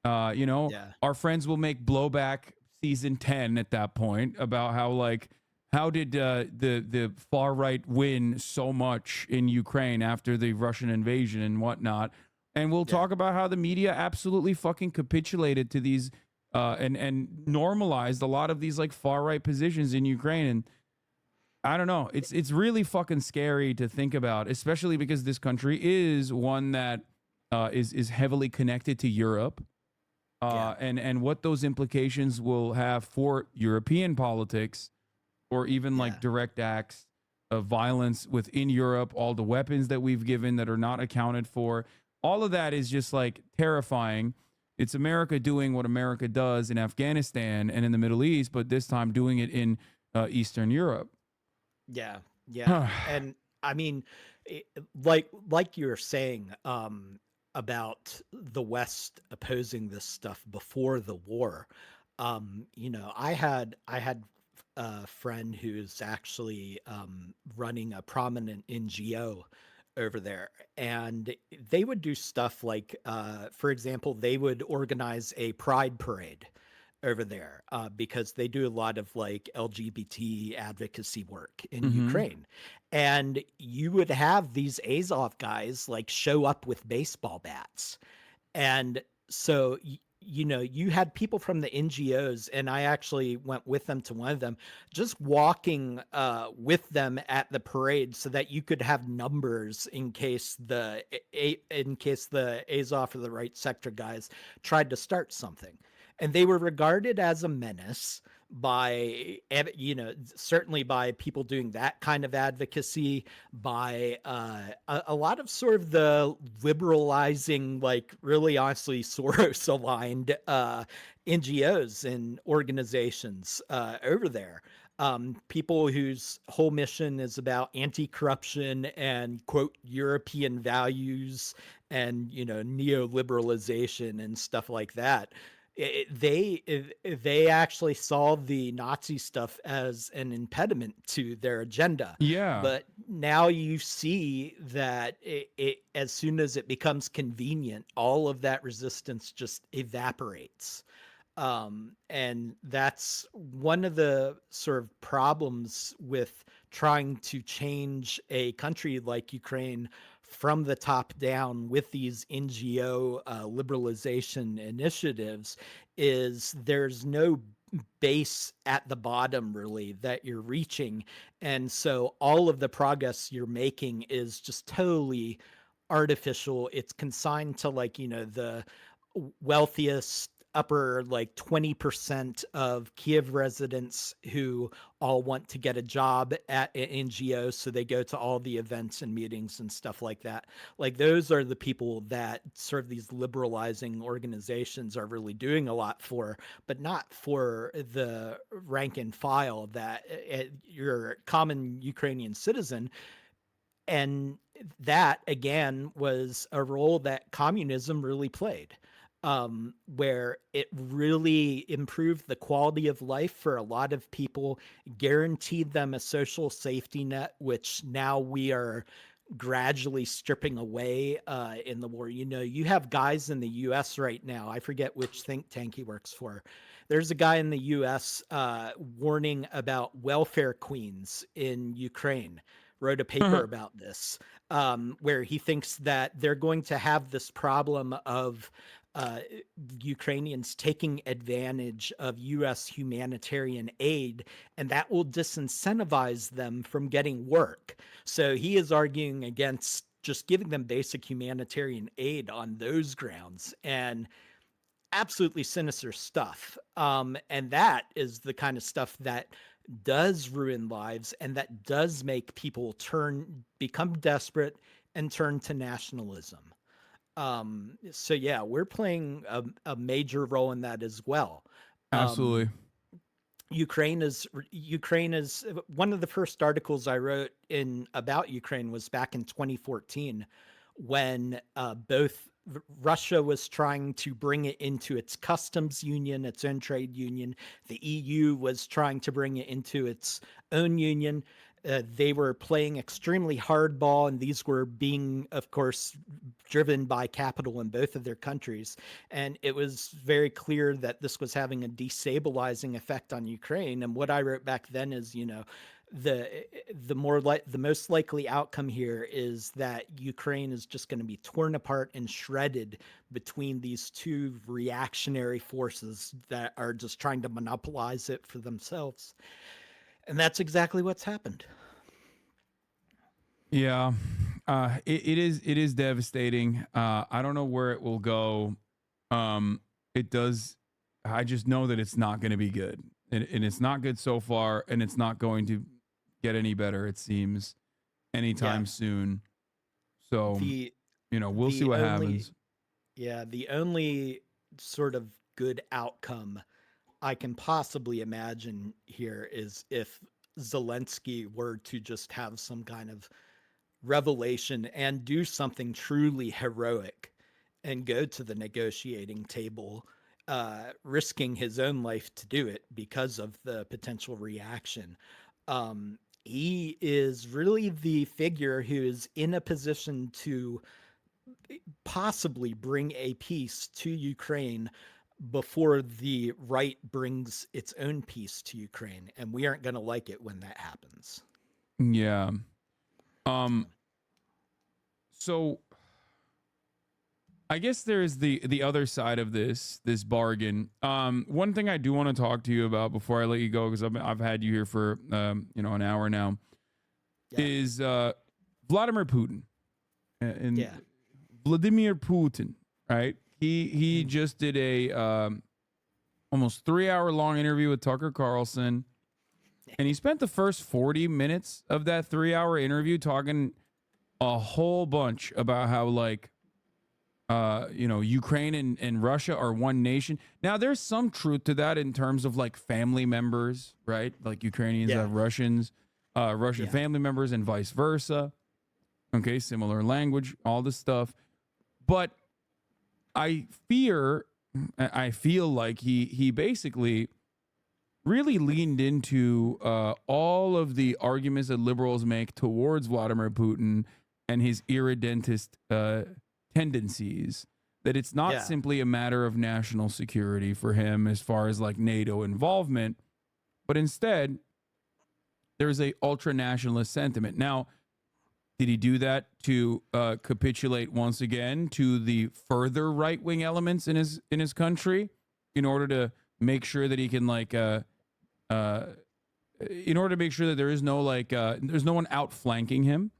Our friends will make Blowback season 10 at that point about how like, how did the far right win so much in Ukraine after the Russian invasion and whatnot? And we'll talk about how the media absolutely fucking capitulated to these and normalized a lot of these like far right positions in Ukraine. And I don't know, it's really fucking scary to think about, especially because this country is one that is heavily connected to Europe. And what those implications will have for European politics, or even like direct acts of violence within Europe, all the weapons that we've given that are not accounted for. all of that is just like terrifying. It's America doing what America does in Afghanistan and in the Middle East, but this time doing it in Eastern Europe. Yeah, yeah, and I mean, like you were saying about the West opposing this stuff before the war. I had a friend who's actually running a prominent NGO over there, and they would do stuff like, for example, they would organize a pride parade over there because they do a lot of like LGBT advocacy work in Mm-hmm. Ukraine. And you would have these Azov guys like show up with baseball bats. And so, you had people from the NGOs, and I actually went with them to one of them, just walking with them at the parade so that you could have numbers in case the Azov or the right sector guys tried to start something. And they were regarded as a menace by, certainly by people doing that kind of advocacy, by a lot of sort of the liberalizing, like really honestly Soros aligned NGOs and organizations over there. People whose whole mission is about anti-corruption and quote European values and neoliberalization and stuff like that. They actually saw the Nazi stuff as an impediment to their agenda. Yeah. But now you see that as soon as it becomes convenient, all of that resistance just evaporates. And that's one of the sort of problems with trying to change a country like Ukraine from the top down with these NGO liberalization initiatives is there's no base at the bottom really that you're reaching. And so all of the progress you're making is just totally artificial. It's consigned to like, the wealthiest upper like 20% of Kiev residents who all want to get a job at an NGO. So they go to all the events and meetings and stuff like that. Like those are the people that sort of these liberalizing organizations are really doing a lot for, but not for the rank and file that your common Ukrainian citizen. And that again was a role that communism really played, where it really improved the quality of life for a lot of people, guaranteed them a social safety net, which now we are gradually stripping away in the war. You have guys in the US right now, I forget which think tank he works for. There's a guy in the US warning about welfare queens in Ukraine, wrote a paper about this, where he thinks that they're going to have this problem of Ukrainians taking advantage of U.S. humanitarian aid, and that will disincentivize them from getting work. So he is arguing against just giving them basic humanitarian aid on those grounds, and absolutely sinister stuff. And that is the kind of stuff that does ruin lives and that does make people become desperate and turn to nationalism. So yeah, we're playing a major role in that as well. Absolutely. Ukraine is one of the first articles I wrote about Ukraine was back in 2014 when both Russia was trying to bring it into its customs union, its own trade union. The EU was trying to bring it into its own union. They were playing extremely hardball, and these were being, of course, driven by capital in both of their countries. And it was very clear that this was having a destabilizing effect on Ukraine. And what I wrote back then is, the most likely outcome here is that Ukraine is just going to be torn apart and shredded between these two reactionary forces that are just trying to monopolize it for themselves. And that's exactly what's happened. Yeah, it is devastating. I don't know where it will go. It does. I just know that it's not going to be good, and it's not good so far, and it's not going to get any better. It seems anytime soon. So we'll see The what only happens. Yeah, the only sort of good outcome I can possibly imagine here is if Zelensky were to just have some kind of revelation and do something truly heroic and go to the negotiating table, risking his own life to do it because of the potential reaction. He is really the figure who is in a position to possibly bring a peace to Ukraine before the right brings its own peace to Ukraine. And we aren't going to like it when that happens. Yeah. Um. So I guess there's the other side of this bargain. One thing I do want to talk to you about before I let you go, because I've had you here for an hour now, Yeah. is Vladimir Putin. And Yeah. Vladimir Putin, right? He just did a almost 3 hour long interview with Tucker Carlson, and he spent the first 40 minutes of that 3 hour interview talking a whole bunch about how Ukraine and Russia are one nation. Now, there's some truth to that in terms of like family members, right? Like Ukrainians Yeah. have Russian Yeah. family members and vice versa. Okay, similar language, all this stuff. But I feel like he basically really leaned into all of the arguments that liberals make towards Vladimir Putin and his irredentist tendencies, that it's not Yeah. simply a matter of national security for him as far as like NATO involvement, but instead there's a ultra nationalist sentiment. Now, did he do that to capitulate once again to the further right wing elements in his country, in order to make sure that he can in order to make sure that there is no there's no one outflanking him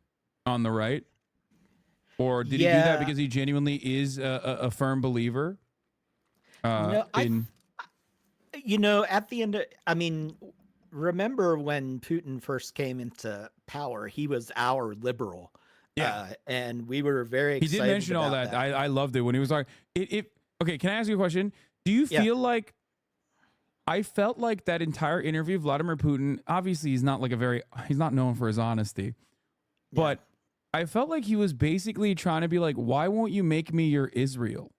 on the right? Or did he do that Yeah. because he genuinely is a firm believer No, in? at the end of, remember when Putin first came into power, he was our liberal. Yeah. And we were very He did excited mention all about that. I loved it when he was like, okay, can I ask you a question? Do you Yeah. feel like, I felt like that entire interview, Vladimir Putin, obviously he's not known for his honesty, but I felt like he was basically trying to be like, why won't you make me your Israel?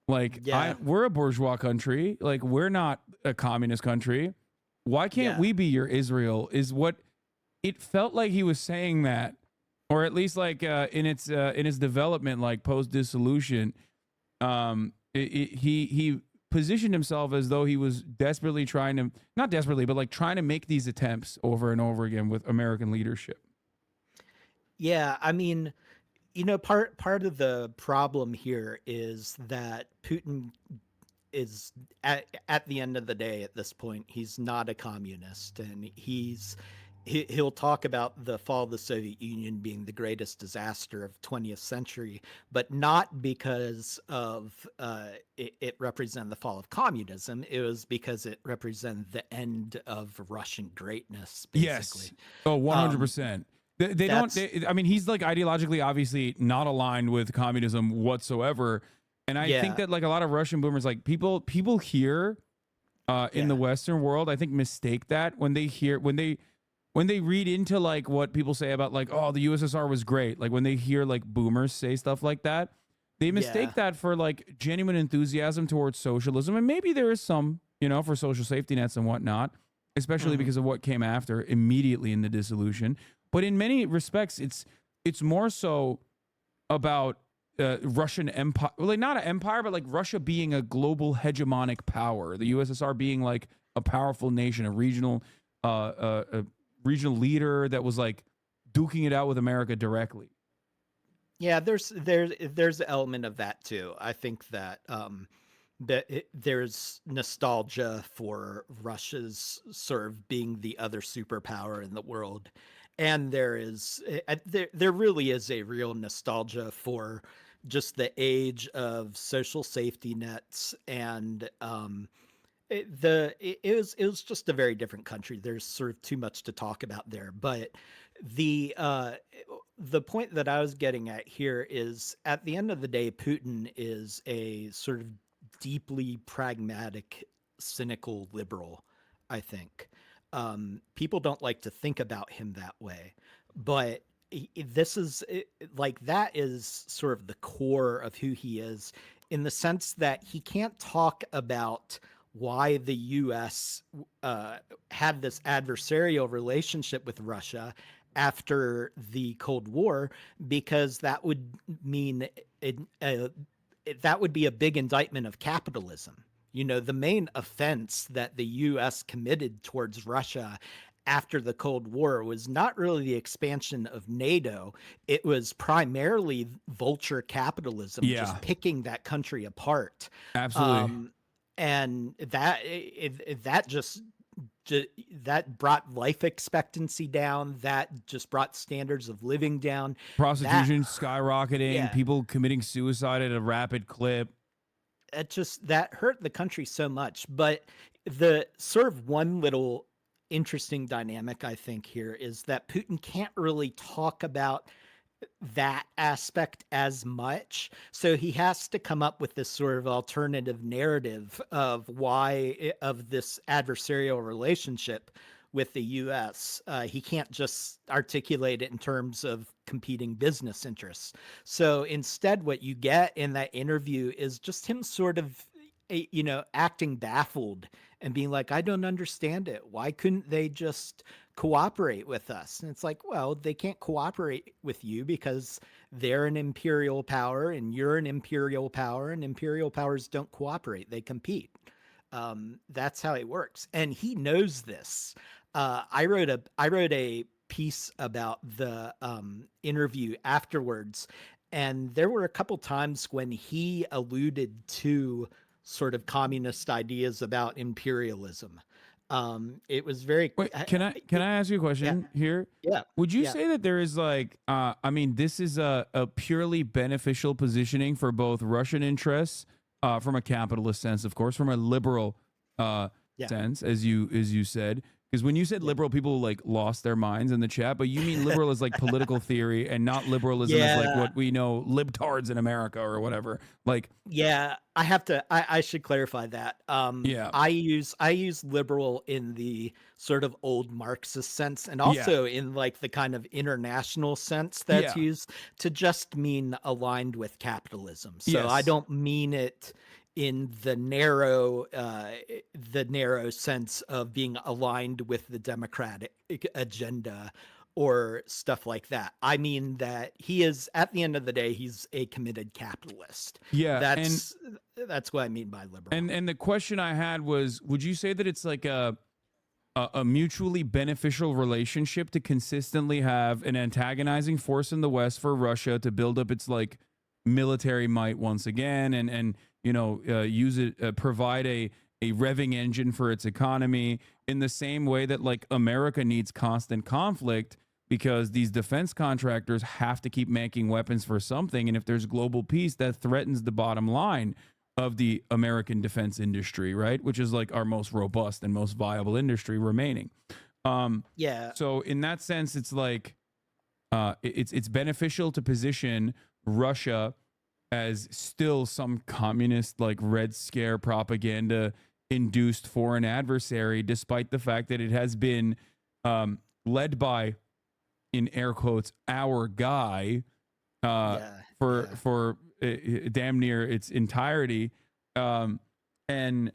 Like, Yeah. we're a bourgeois country. Like, we're not a communist country. Why can't Yeah. we be your Israel? Is what it felt like he was saying that, or at least like in his development, like post dissolution, he positioned himself as though he was desperately trying to, not desperately, but like trying to make these attempts over and over again with American leadership. Yeah, part of the problem here is that Putin is at the end of the day, at this point, he's not a communist, and he'll talk about the fall of the Soviet Union being the greatest disaster of 20th century, but not because of it represented the fall of communism. It was because it represented the end of Russian greatness, basically. Yes. Oh, 100%. They don't. I mean, he's like ideologically, obviously, not aligned with communism whatsoever. And I think that like a lot of Russian boomers, like people here in the Western world, I think mistake that when they read into like what people say about like, oh, the USSR was great. Like when they hear like boomers say stuff like that, they mistake that for like genuine enthusiasm towards socialism. And maybe there is some, for social safety nets and whatnot, especially because of what came after immediately in the dissolution. But in many respects, it's more so about Russian empire, well, like not an empire, but like Russia being a global hegemonic power, the USSR being like a powerful nation, a regional leader that was like duking it out with America directly. Yeah, there's an element of that too. I think that there's nostalgia for Russia's sort of being the other superpower in the world, and there really is a real nostalgia for just the age of social safety nets, and it was just a very different country. There's sort of too much to talk about there, but the the point that I was getting at here is, at the end of the day, Putin is a sort of deeply pragmatic, cynical liberal, I think. People don't like to think about him that way, but this is like, that is sort of the core of who he is, in the sense that he can't talk about why the US had this adversarial relationship with Russia after the Cold War, because that would mean that would be a big indictment of capitalism. You know, the main offense that the US committed towards Russia after the Cold War was not really the expansion of NATO. It was primarily vulture capitalism, Yeah, just picking that country apart. absolutely. And that just that brought life expectancy down. That just brought standards of living down. That, Prostitution skyrocketing, yeah, people committing suicide at a rapid clip. it just, that hurt the country so much. But the sort of one little interesting dynamic, I think, here is that Putin can't really talk about that aspect as much. So he has to come up with this sort of alternative narrative of why, of this adversarial relationship with the US. He can't just articulate it in terms of competing business interests. So instead, what you get in that interview is just him sort of, acting baffled and being like, I don't understand it. Why couldn't they just cooperate with us? And it's like, well, they can't cooperate with you because they're an imperial power and you're an imperial power, and imperial powers don't cooperate, they compete. That's how it works. And he knows this. I wrote a piece about the interview afterwards, and there were a couple times when he alluded to sort of communist ideas about imperialism. It was very. Wait, can I ask you a question here? Yeah. Would you Yeah. say that there is like, I mean, this is a purely beneficial positioning for both Russian interests, from a capitalist sense, of course, from a liberal Yeah. sense, as you said. Because when you said liberal, people like lost their minds in the chat, but you mean liberal as like political theory and not liberalism as like Yeah. what we know libtards in America or whatever. Like, Yeah, I should clarify that. yeah, I use liberal in the sort of old Marxist sense, and yeah, also in like the kind of international sense that's yeah, used to just mean aligned with capitalism. So I yes. don't mean it in the narrow sense of being aligned with the democratic agenda or stuff like that. I mean that he is, at the end of the day, he's a committed capitalist. Yeah, That's what I mean by liberal. and the question I had was, would you say that it's like a mutually beneficial relationship to consistently have an antagonizing force in the West for Russia to build up its like military might once again, and use it, provide a revving engine for its economy, in the same way that like America needs constant conflict because these defense contractors have to keep making weapons for something, and if there's global peace, that threatens the bottom line of the American defense industry, right? Which is like our most robust and most viable industry remaining. Yeah. So in that sense, it's like it's beneficial to position Russia as still some communist like Red Scare propaganda induced foreign adversary, despite the fact that it has been led by, in air quotes, our guy for damn near its entirety, and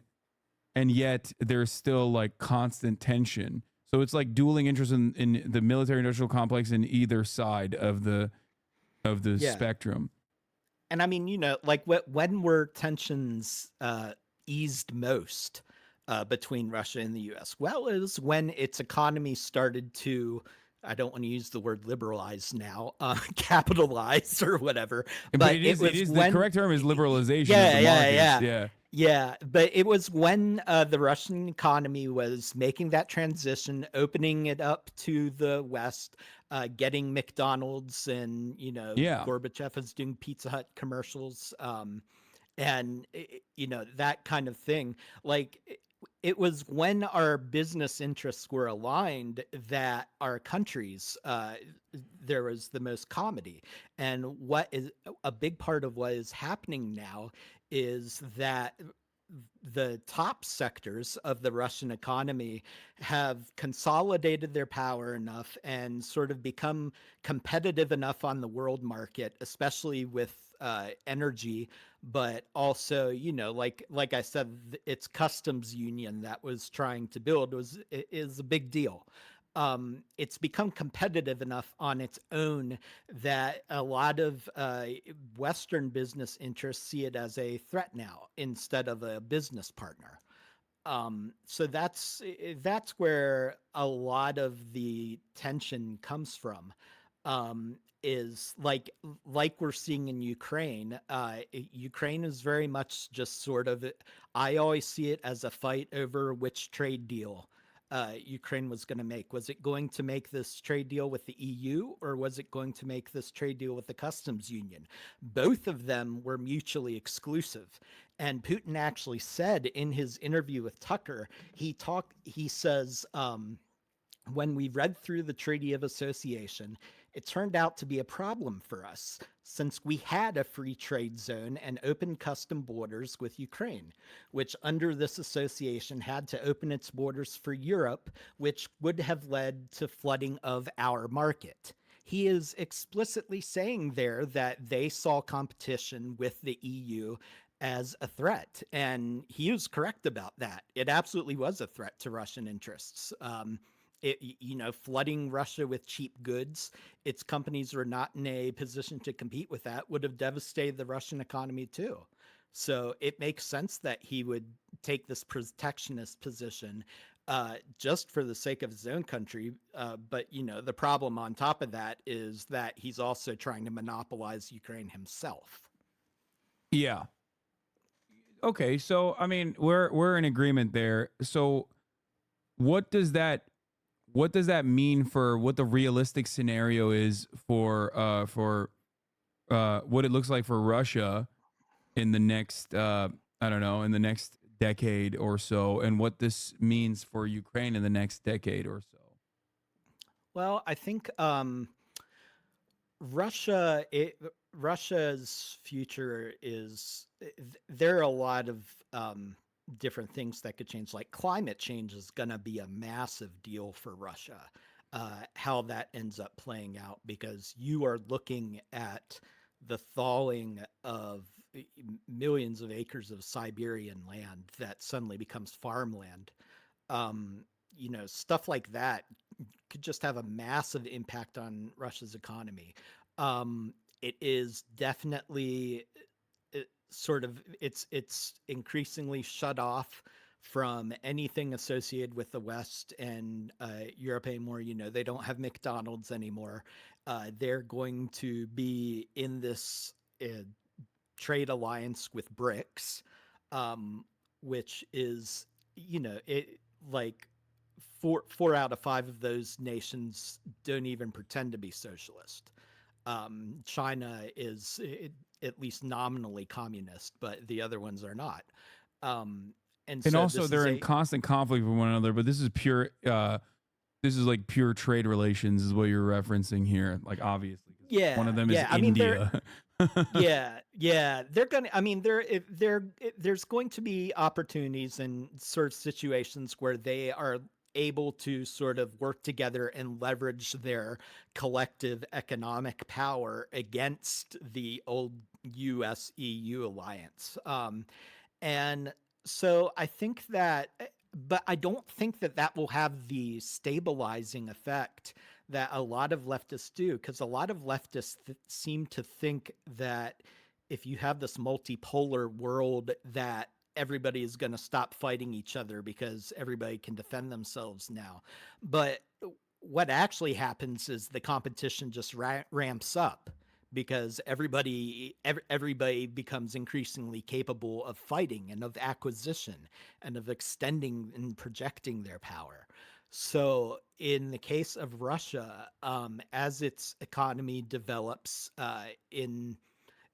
yet there's still like constant tension. So it's like dueling interests in the military industrial complex in either side of the spectrum. And I mean, like when were tensions eased most between Russia and the US? Well, it was when its economy started to, I don't want to use the word liberalize now, capitalize or whatever. But it is the correct term is liberalization of the markets. Yeah, but it was when the Russian economy was making that transition, opening it up to the West, getting McDonald's, and Gorbachev is doing Pizza Hut commercials, and that kind of thing. Like, it was when our business interests were aligned that our countries there was the most comedy. And what is a big part of what is happening now is that the top sectors of the Russian economy have consolidated their power enough and sort of become competitive enough on the world market, especially with energy, but also, like I said, its customs union that was trying to build is a big deal. It's become competitive enough on its own that a lot of Western business interests see it as a threat now instead of a business partner. So that's where a lot of the tension comes from. Is like we're seeing in Ukraine. Ukraine is very much just sort of. I always see it as a fight over which trade deal Ukraine was going to make. Was it going to make this trade deal with the EU, or was it going to make this trade deal with the customs union? Both of them were mutually exclusive. And Putin actually said in his interview with Tucker, he says, when we read through the Treaty of Association, it turned out to be a problem for us since we had a free trade zone and open custom borders with Ukraine, which under this association had to open its borders for Europe, which would have led to flooding of our market. He is explicitly saying there that they saw competition with the EU as a threat. And he was correct about that. It absolutely was a threat to Russian interests. Flooding Russia with cheap goods, its companies were not in a position to compete with that, would have devastated the Russian economy too. So it makes sense that he would take this protectionist position just for the sake of his own country. But, the problem on top of that is that he's also trying to monopolize Ukraine himself. Yeah. Okay, so I mean, we're in agreement there. So what does that mean for what the realistic scenario is for what it looks like for Russia in the next I don't know, in the next decade or so, and what this means for Ukraine in the next decade or so? Well, I think Russia's future is there are a lot of different things that could change. Like climate change is going to be a massive deal for Russia. How that ends up playing out, because you are looking at the thawing of millions of acres of Siberian land that suddenly becomes farmland. Stuff like that could just have a massive impact on Russia's economy. It is definitely it's increasingly shut off from anything associated with the West and Europe anymore. They don't have McDonald's anymore. They're going to be in this trade alliance with BRICS, which is, it like four out of five of those nations don't even pretend to be socialist. China is at least nominally communist, but the other ones are not. And so also they're in constant conflict with one another, but this is pure this is like pure trade relations is what you're referencing here, like obviously. Yeah, one of them is India. Yeah, they're gonna. I mean, there's going to be opportunities and sort of situations where they are able to sort of work together and leverage their collective economic power against the old US EU alliance. And so I think that, but I don't think that will have the stabilizing effect that a lot of leftists do, because a lot of leftists seem to think that if you have this multipolar world, that everybody is going to stop fighting each other because everybody can defend themselves now. But what actually happens is the competition just ramps up, because everybody becomes increasingly capable of fighting and of acquisition and of extending and projecting their power. So in the case of Russia, as its economy develops,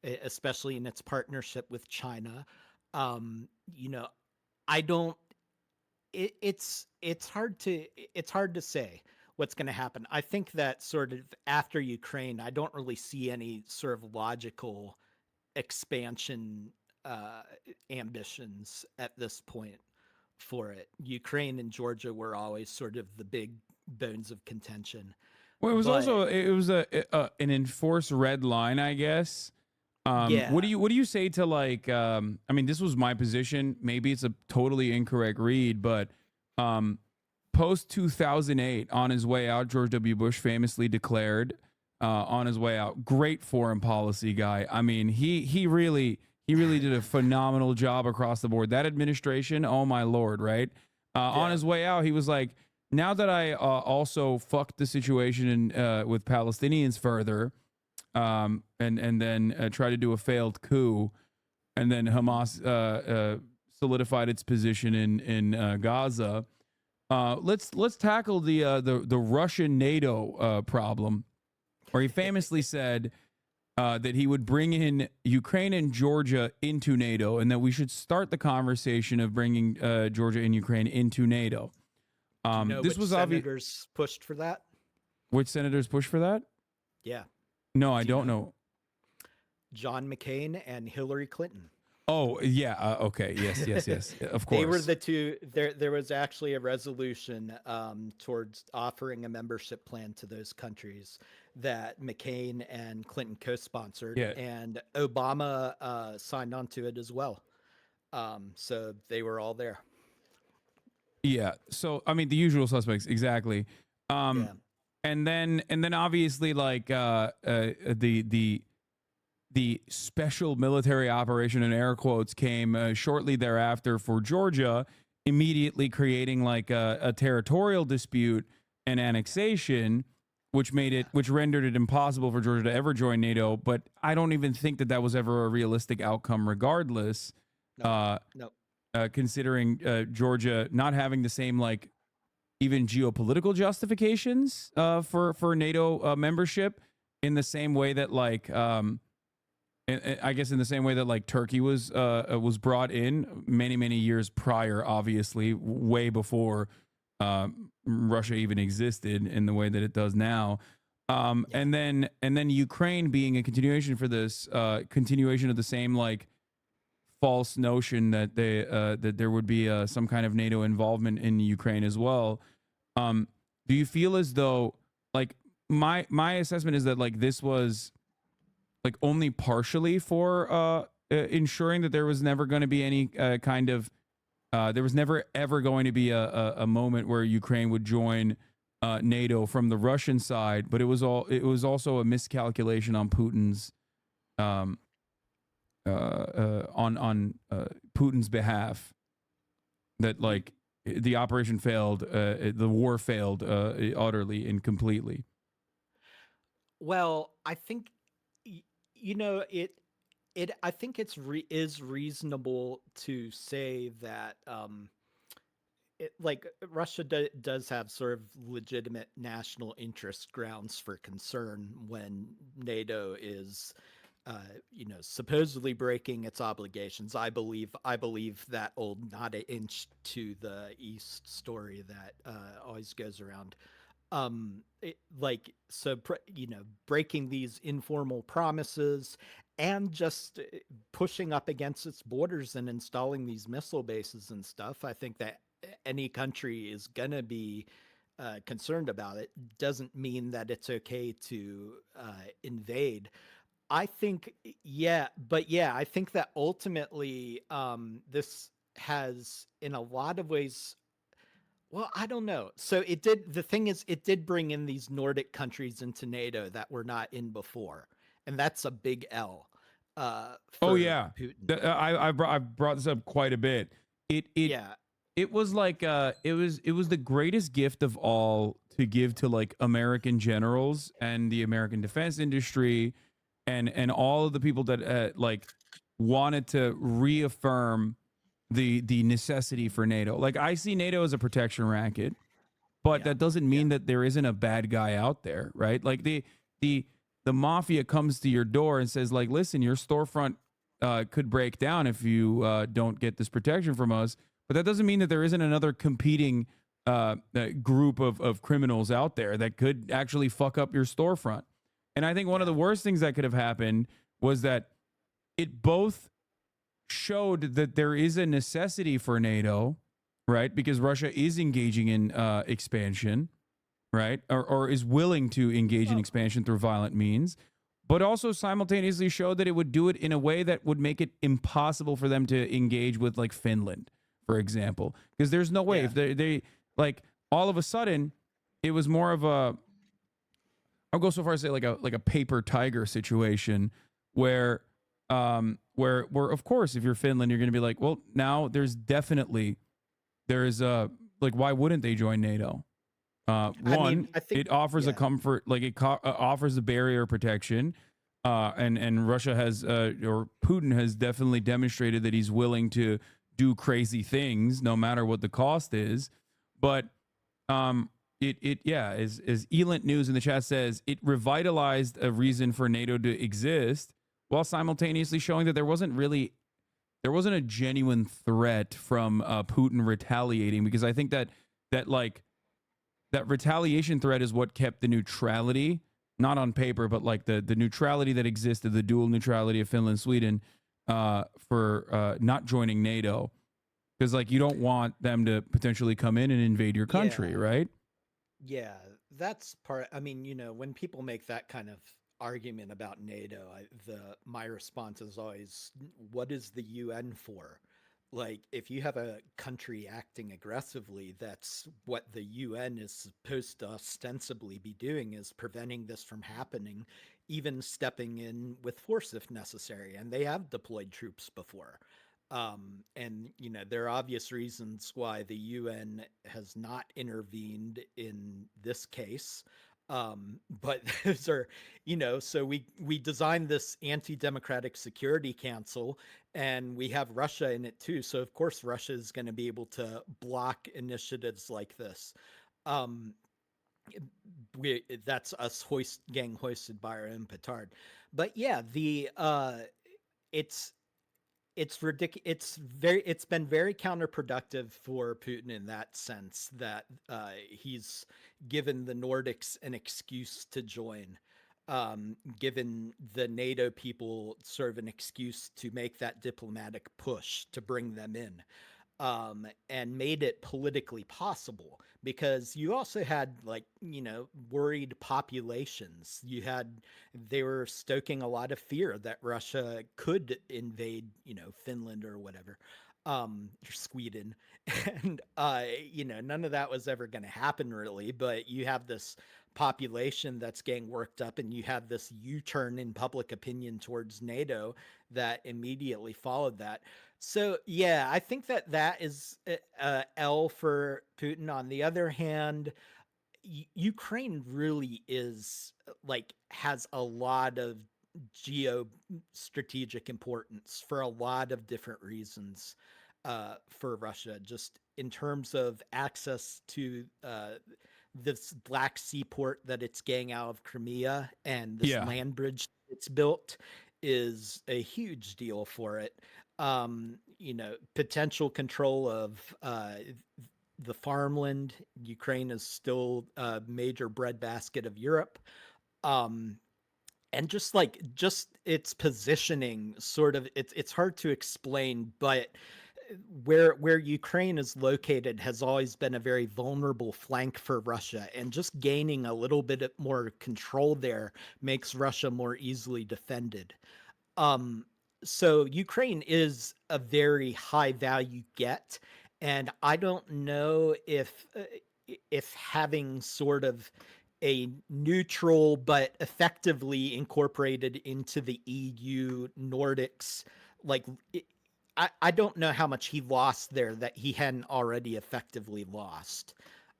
especially in its partnership with China, I don't it's hard to say what's going to happen. I think that sort of after Ukraine, I don't really see any sort of logical expansion ambitions at this point for it. Ukraine and Georgia were always sort of the big bones of contention. Well, it was But also an enforced red line, I guess. yeah, What do you say to like? I mean, this was my position. Maybe it's a totally incorrect read, but post 2008, on his way out, George W. Bush famously declared on his way out, great foreign policy guy. I mean, he really did a phenomenal job across the board. That administration, oh my lord, right? On his way out, he was like, now that I also fucked the situation with Palestinians further, and then try to do a failed coup, and then Hamas solidified its position in Gaza. Let's tackle the Russian NATO problem, where he famously said that he would bring in Ukraine and Georgia into NATO, and that we should start the conversation of bringing Georgia and Ukraine into NATO. This which was senators pushed for that? Which senators pushed for that? Yeah. No, I don't know. John McCain and Hillary Clinton. Oh, yeah. Okay. Yes. Of course. They were the two. There was actually a resolution towards offering a membership plan to those countries that McCain and Clinton co-sponsored, Yeah. and Obama signed on to it as well. So they were all there. Yeah. So, I mean, the usual suspects. Exactly. Yeah. And then obviously, like the special military operation, in air quotes, came shortly thereafter for Georgia, immediately creating like a territorial dispute and annexation, which rendered it impossible for Georgia to ever join NATO. But I don't even think that was ever a realistic outcome, regardless. No. Considering Georgia not having the same like even geopolitical justifications for NATO membership, in the same way that like I guess in the same way that like Turkey was brought in many years prior, obviously way before Russia even existed in the way that it does now. And then Ukraine being a continuation for this continuation of the same like false notion that that there would be some kind of NATO involvement in Ukraine as well. Do you feel as though, like, my assessment is that like this was like only partially for ensuring that there was never going to be any kind of there was never ever going to be a moment where Ukraine would join NATO from the Russian side, but it was also a miscalculation on Putin's on Putin's behalf, that like the operation failed, the war failed utterly and completely. Well, I think I think is reasonable to say that like Russia does have sort of legitimate national interest grounds for concern when NATO is supposedly breaking its obligations. I believe that old "not an inch to the east" story that always goes around. Breaking these informal promises and just pushing up against its borders and installing these missile bases and stuff. I think that any country is gonna be concerned about it. Doesn't mean that it's okay to invade. I think, I think that ultimately this has, in a lot of ways, well, I don't know. So the thing is, it did bring in these Nordic countries into NATO that were not in before. And that's a big L. For Putin. I've brought this up quite a bit. It was like it was the greatest gift of all to give to like American generals and the American defense industry and all of the people that like wanted to reaffirm the necessity for NATO. Like, I see NATO as a protection racket, but that doesn't mean that there isn't a bad guy out there, right? Like the mafia comes to your door and says like, listen, your storefront could break down if you don't get this protection from us. but that doesn't mean that there isn't another competing group of criminals out there that could actually fuck up your storefront. And I think one of the worst things that could have happened was that it both showed that there is a necessity for NATO, right? Because Russia is engaging in expansion, right? Or is willing to engage in expansion through violent means, but also simultaneously showed that it would do it in a way that would make it impossible for them to engage with like Finland, for example. Because there's no way if they like all of a sudden it was more of a, I'll go so far as to say like a paper tiger situation where of course if you're Finland you're going to be like, well, now there's like, why wouldn't they join NATO? I think it offers a comfort, like it offers a barrier protection, and Russia has or Putin has definitely demonstrated that he's willing to do crazy things no matter what the cost is. But as Elent News in the chat says, it revitalized a reason for NATO to exist while simultaneously showing that there wasn't a genuine threat from Putin retaliating, because I think that retaliation threat is what kept the neutrality, not on paper, but like the neutrality that existed, the dual neutrality of Finland, Sweden, for not joining NATO. Because like you don't want them to potentially come in and invade your country, right? Yeah, that's part. I mean, when people make that kind of argument about NATO, my response is always, what is the UN for? Like, if you have a country acting aggressively, that's what the UN is supposed to ostensibly be doing, is preventing this from happening, even stepping in with force if necessary. And they have deployed troops before. And there are obvious reasons why the UN has not intervened in this case. But those are, so we designed this anti-democratic security council, and we have Russia in it too. So of course Russia is going to be able to block initiatives like this. That's us getting hoisted by our own petard. But yeah, it's ridiculous. It's been very counterproductive for Putin in that sense, that he's given the Nordics an excuse to join, given the NATO people sort of an excuse to make that diplomatic push to bring them in, and made it politically possible, because you also had worried populations. They were stoking a lot of fear that Russia could invade, Finland or whatever, or Sweden. And, none of that was ever going to happen really, but you have this population that's getting worked up, and you have this U-turn in public opinion towards NATO that immediately followed that. So yeah, I think that is L for Putin. On the other hand, Ukraine really is has a lot of geostrategic importance for a lot of different reasons for Russia, just in terms of access to this Black Sea port that it's getting out of Crimea, and this land bridge it's built is a huge deal for it. Potential control of the farmland. Ukraine is still a major breadbasket of Europe. And just its positioning, sort of, it's hard to explain, but where Ukraine is located has always been a very vulnerable flank for Russia, and just gaining a little bit more control there makes Russia more easily defended. So Ukraine is a very high value get, and I don't know if having sort of a neutral but effectively incorporated into the EU Nordics, I don't know how much he lost there that he hadn't already effectively lost.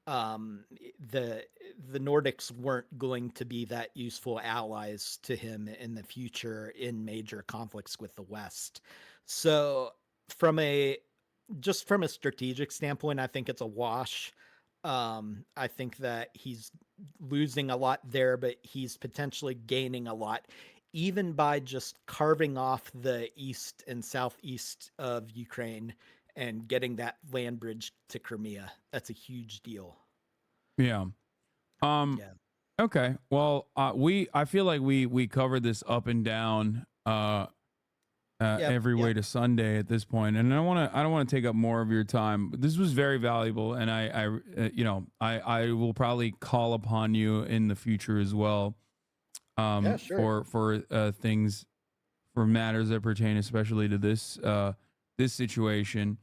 The Nordics weren't going to be that useful allies to him in the future in major conflicts with the West. So from a strategic standpoint, I think it's a wash. I think that he's losing a lot there, but he's potentially gaining a lot, even by just carving off the east and southeast of Ukraine and getting that land bridge to Crimea. That's a huge deal. Yeah. Um. Yeah. Okay. Well, I feel like we covered this up and down. Yep. Every way Yep. to Sunday at this point, and I don't want to take up more of your time. But this was very valuable, and I will probably call upon you in the future as well, Yeah. Sure. for things, for matters that pertain especially to this situation.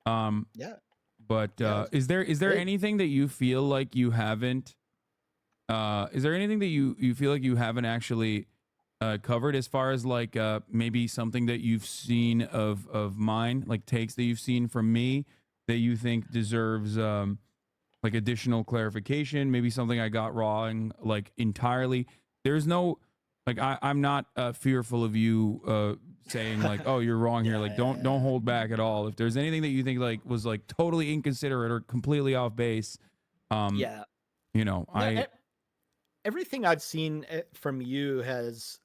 Um, Yeah. but Yeah. is there Great. anything that you feel like you haven't? Is there anything that you feel like you haven't actually covered, as far as like maybe something that you've seen of mine, like takes that you've seen from me that you think deserves like additional clarification? Maybe something I got wrong like entirely. There's no, like, I'm not fearful of you saying like, oh, you're wrong here. Yeah. Like, don't hold back at all. If there's anything that you think like was like totally inconsiderate or completely off base, um, Yeah. No, I everything I've seen from you has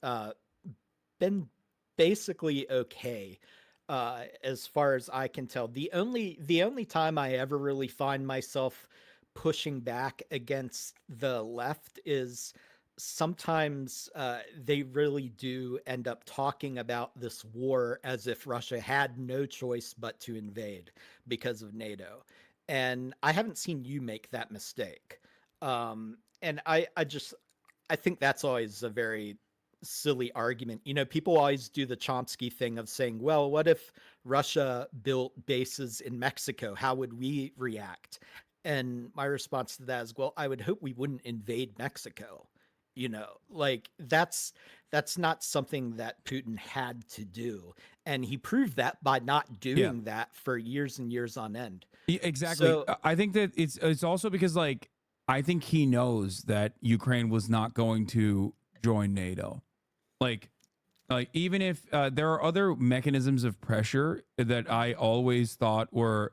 been basically okay, as far as I can tell. The only time I ever really find myself pushing back against the left is sometimes they really do end up talking about this war as if Russia had no choice but to invade because of NATO. And I haven't seen you make that mistake. And I think that's always a very silly argument. People always do the Chomsky thing of saying, well, what if Russia built bases in Mexico? How would we react? And my response to that is, well, I would hope we wouldn't invade Mexico. Like that's not something that Putin had to do. And he proved that by not yeah. doing that for years and years on end. Exactly. So I think that it's also because like I think he knows that Ukraine was not going to join NATO. Like even if there are other mechanisms of pressure that I always thought were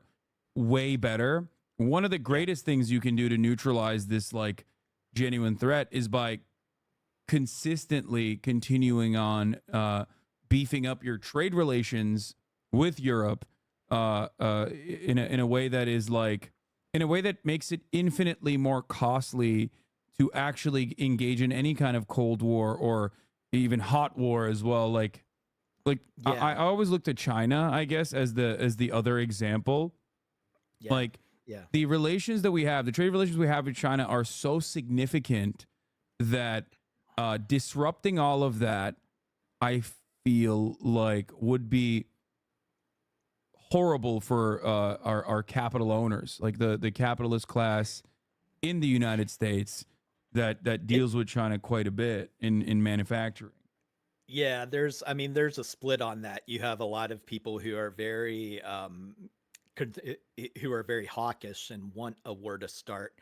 way better. One of the greatest things you can do to neutralize this like genuine threat is by consistently continuing on beefing up your trade relations with Europe in a way that is like, in a way that makes it infinitely more costly to actually engage in any kind of Cold War or even hot war as well. Like I yeah, always looked at China, I guess, as the other example. yeah, Like yeah, the relations that we have, the trade relations we have with China are so significant that disrupting all of that, I feel like would be horrible for our capital owners, like the capitalist class in the United States that it, deals with China quite a bit in manufacturing. yeah. There's a split on that. You have a lot of people who are very who are very hawkish and want a war to start.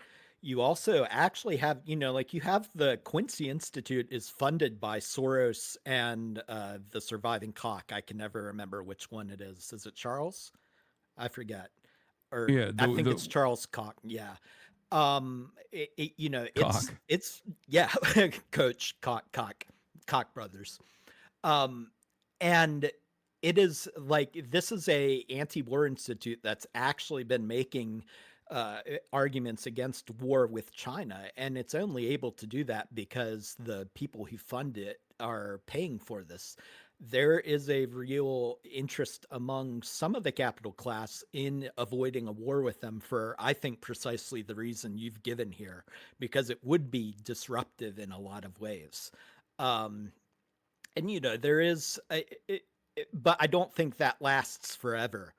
You also actually have, like you have the Quincy Institute is funded by Soros and the surviving cock. I can never remember which one it is. Is it Charles? I forget. Or Yeah, I think the it's Charles Cock. Yeah. cock. It's yeah, Coach Cock brothers. Um, and it is like this is a anti-war institute that's actually been making arguments against war with China, and it's only able to do that because the people who fund it are paying for this. There is a real interest among some of the capital class in avoiding a war with them for, I think, precisely the reason you've given here, because it would be disruptive in a lot of ways. Um, and there is but I don't think that lasts forever.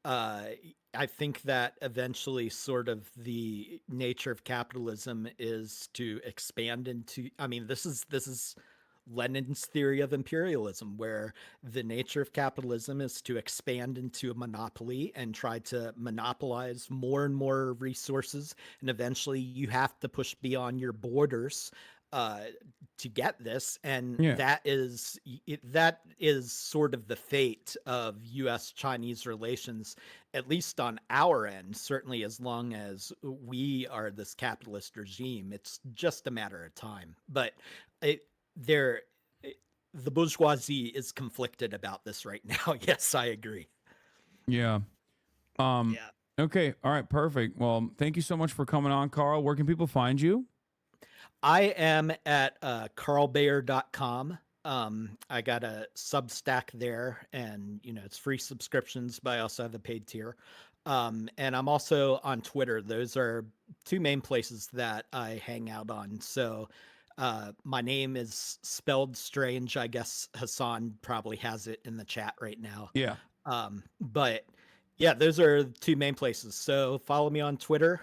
uh I think that eventually sort of the nature of capitalism is to expand into, this is Lenin's theory of imperialism, where the nature of capitalism is to expand into a monopoly and try to monopolize more and more resources. And eventually you have to push beyond your borders uh, to get this. And Yeah. that is sort of the fate of US Chinese relations, at least on our end. Certainly, as long as we are this capitalist regime, it's just a matter of time. But it, there the bourgeoisie is conflicted about this right now. Yes, I agree. Yeah. Yeah. Okay. All right. Perfect. Well, thank you so much for coming on, Carl. Where can people find you? I am at carlbayer.com. I got a Substack there, and it's free subscriptions, but I also have a paid tier. And I'm also on Twitter. Those are two main places that I hang out on. So my name is spelled strange. I guess Hassan probably has it in the chat right now. Yeah. But yeah, those are the two main places. So follow me on Twitter.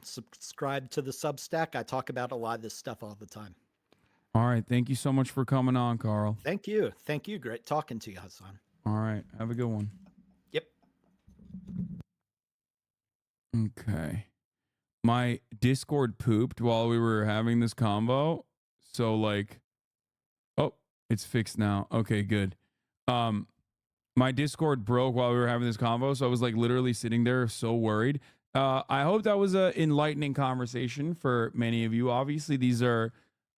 Subscribe to the Substack. I talk about a lot of this stuff all the time. All right. Thank you so much for coming on, Carl. Thank you. Thank you. Great talking to you, Hassan. All right. Have a good one. Yep. Okay. My Discord pooped while we were having this combo. So like, oh, it's fixed now. Okay, good. My Discord broke while we were having this convo, so I was like literally sitting there so worried. I hope that was an enlightening conversation for many of you. Obviously, these are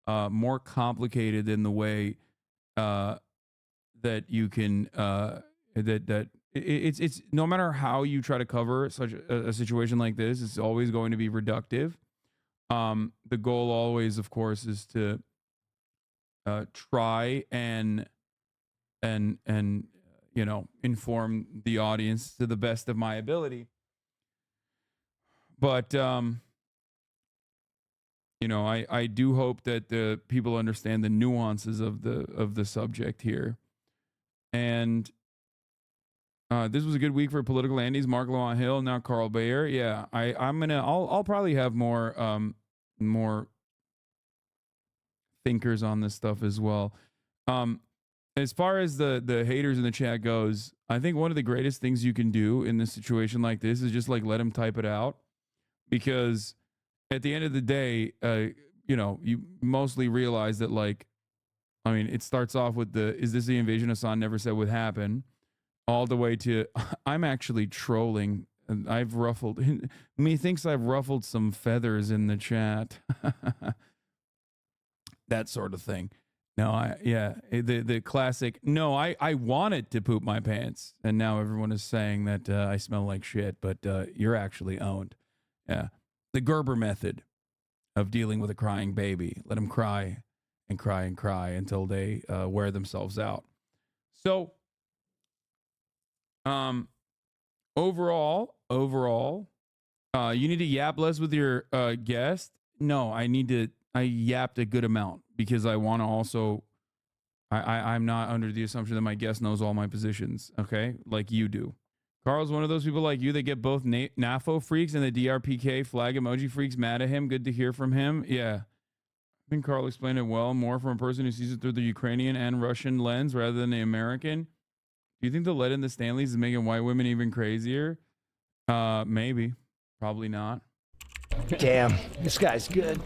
more complicated than the way that you can it's no matter how you try to cover such a situation like this, it's always going to be reductive. The goal always, of course, is to try and inform the audience to the best of my ability. But I do hope that the people understand the nuances of the subject here. And this was a good week for political Andes. Mark Lawan Hill, now Carl Beijer. Yeah, I'll probably have more thinkers on this stuff as well. As far as the haters in the chat goes, I think one of the greatest things you can do in this situation like this is just like let them type it out, because at the end of the day, you mostly realize that, like, I mean, it starts off with is this the invasion Hassan never said would happen, all the way to I'm actually trolling and I've ruffled methinks I've ruffled some feathers in the chat. That sort of thing. No, the classic, no, I wanted to poop my pants, and now everyone is saying that I smell like shit, but you're actually owned. Yeah. The Gerber method of dealing with a crying baby. Let them cry and cry and cry until they wear themselves out. So, overall, you need to yap less with your guest. No, I yapped a good amount because I want to also, I'm not under the assumption that my guest knows all my positions, okay? Like you do. Carl's one of those people like you that get both NAFO freaks and the DRPK flag emoji freaks mad at him. Good to hear from him. Yeah. I think Carl explained it well, more from a person who sees it through the Ukrainian and Russian lens rather than the American. Do you think the lead in the Stanleys is making white women even crazier? Maybe. Probably not. Damn, this guy's good.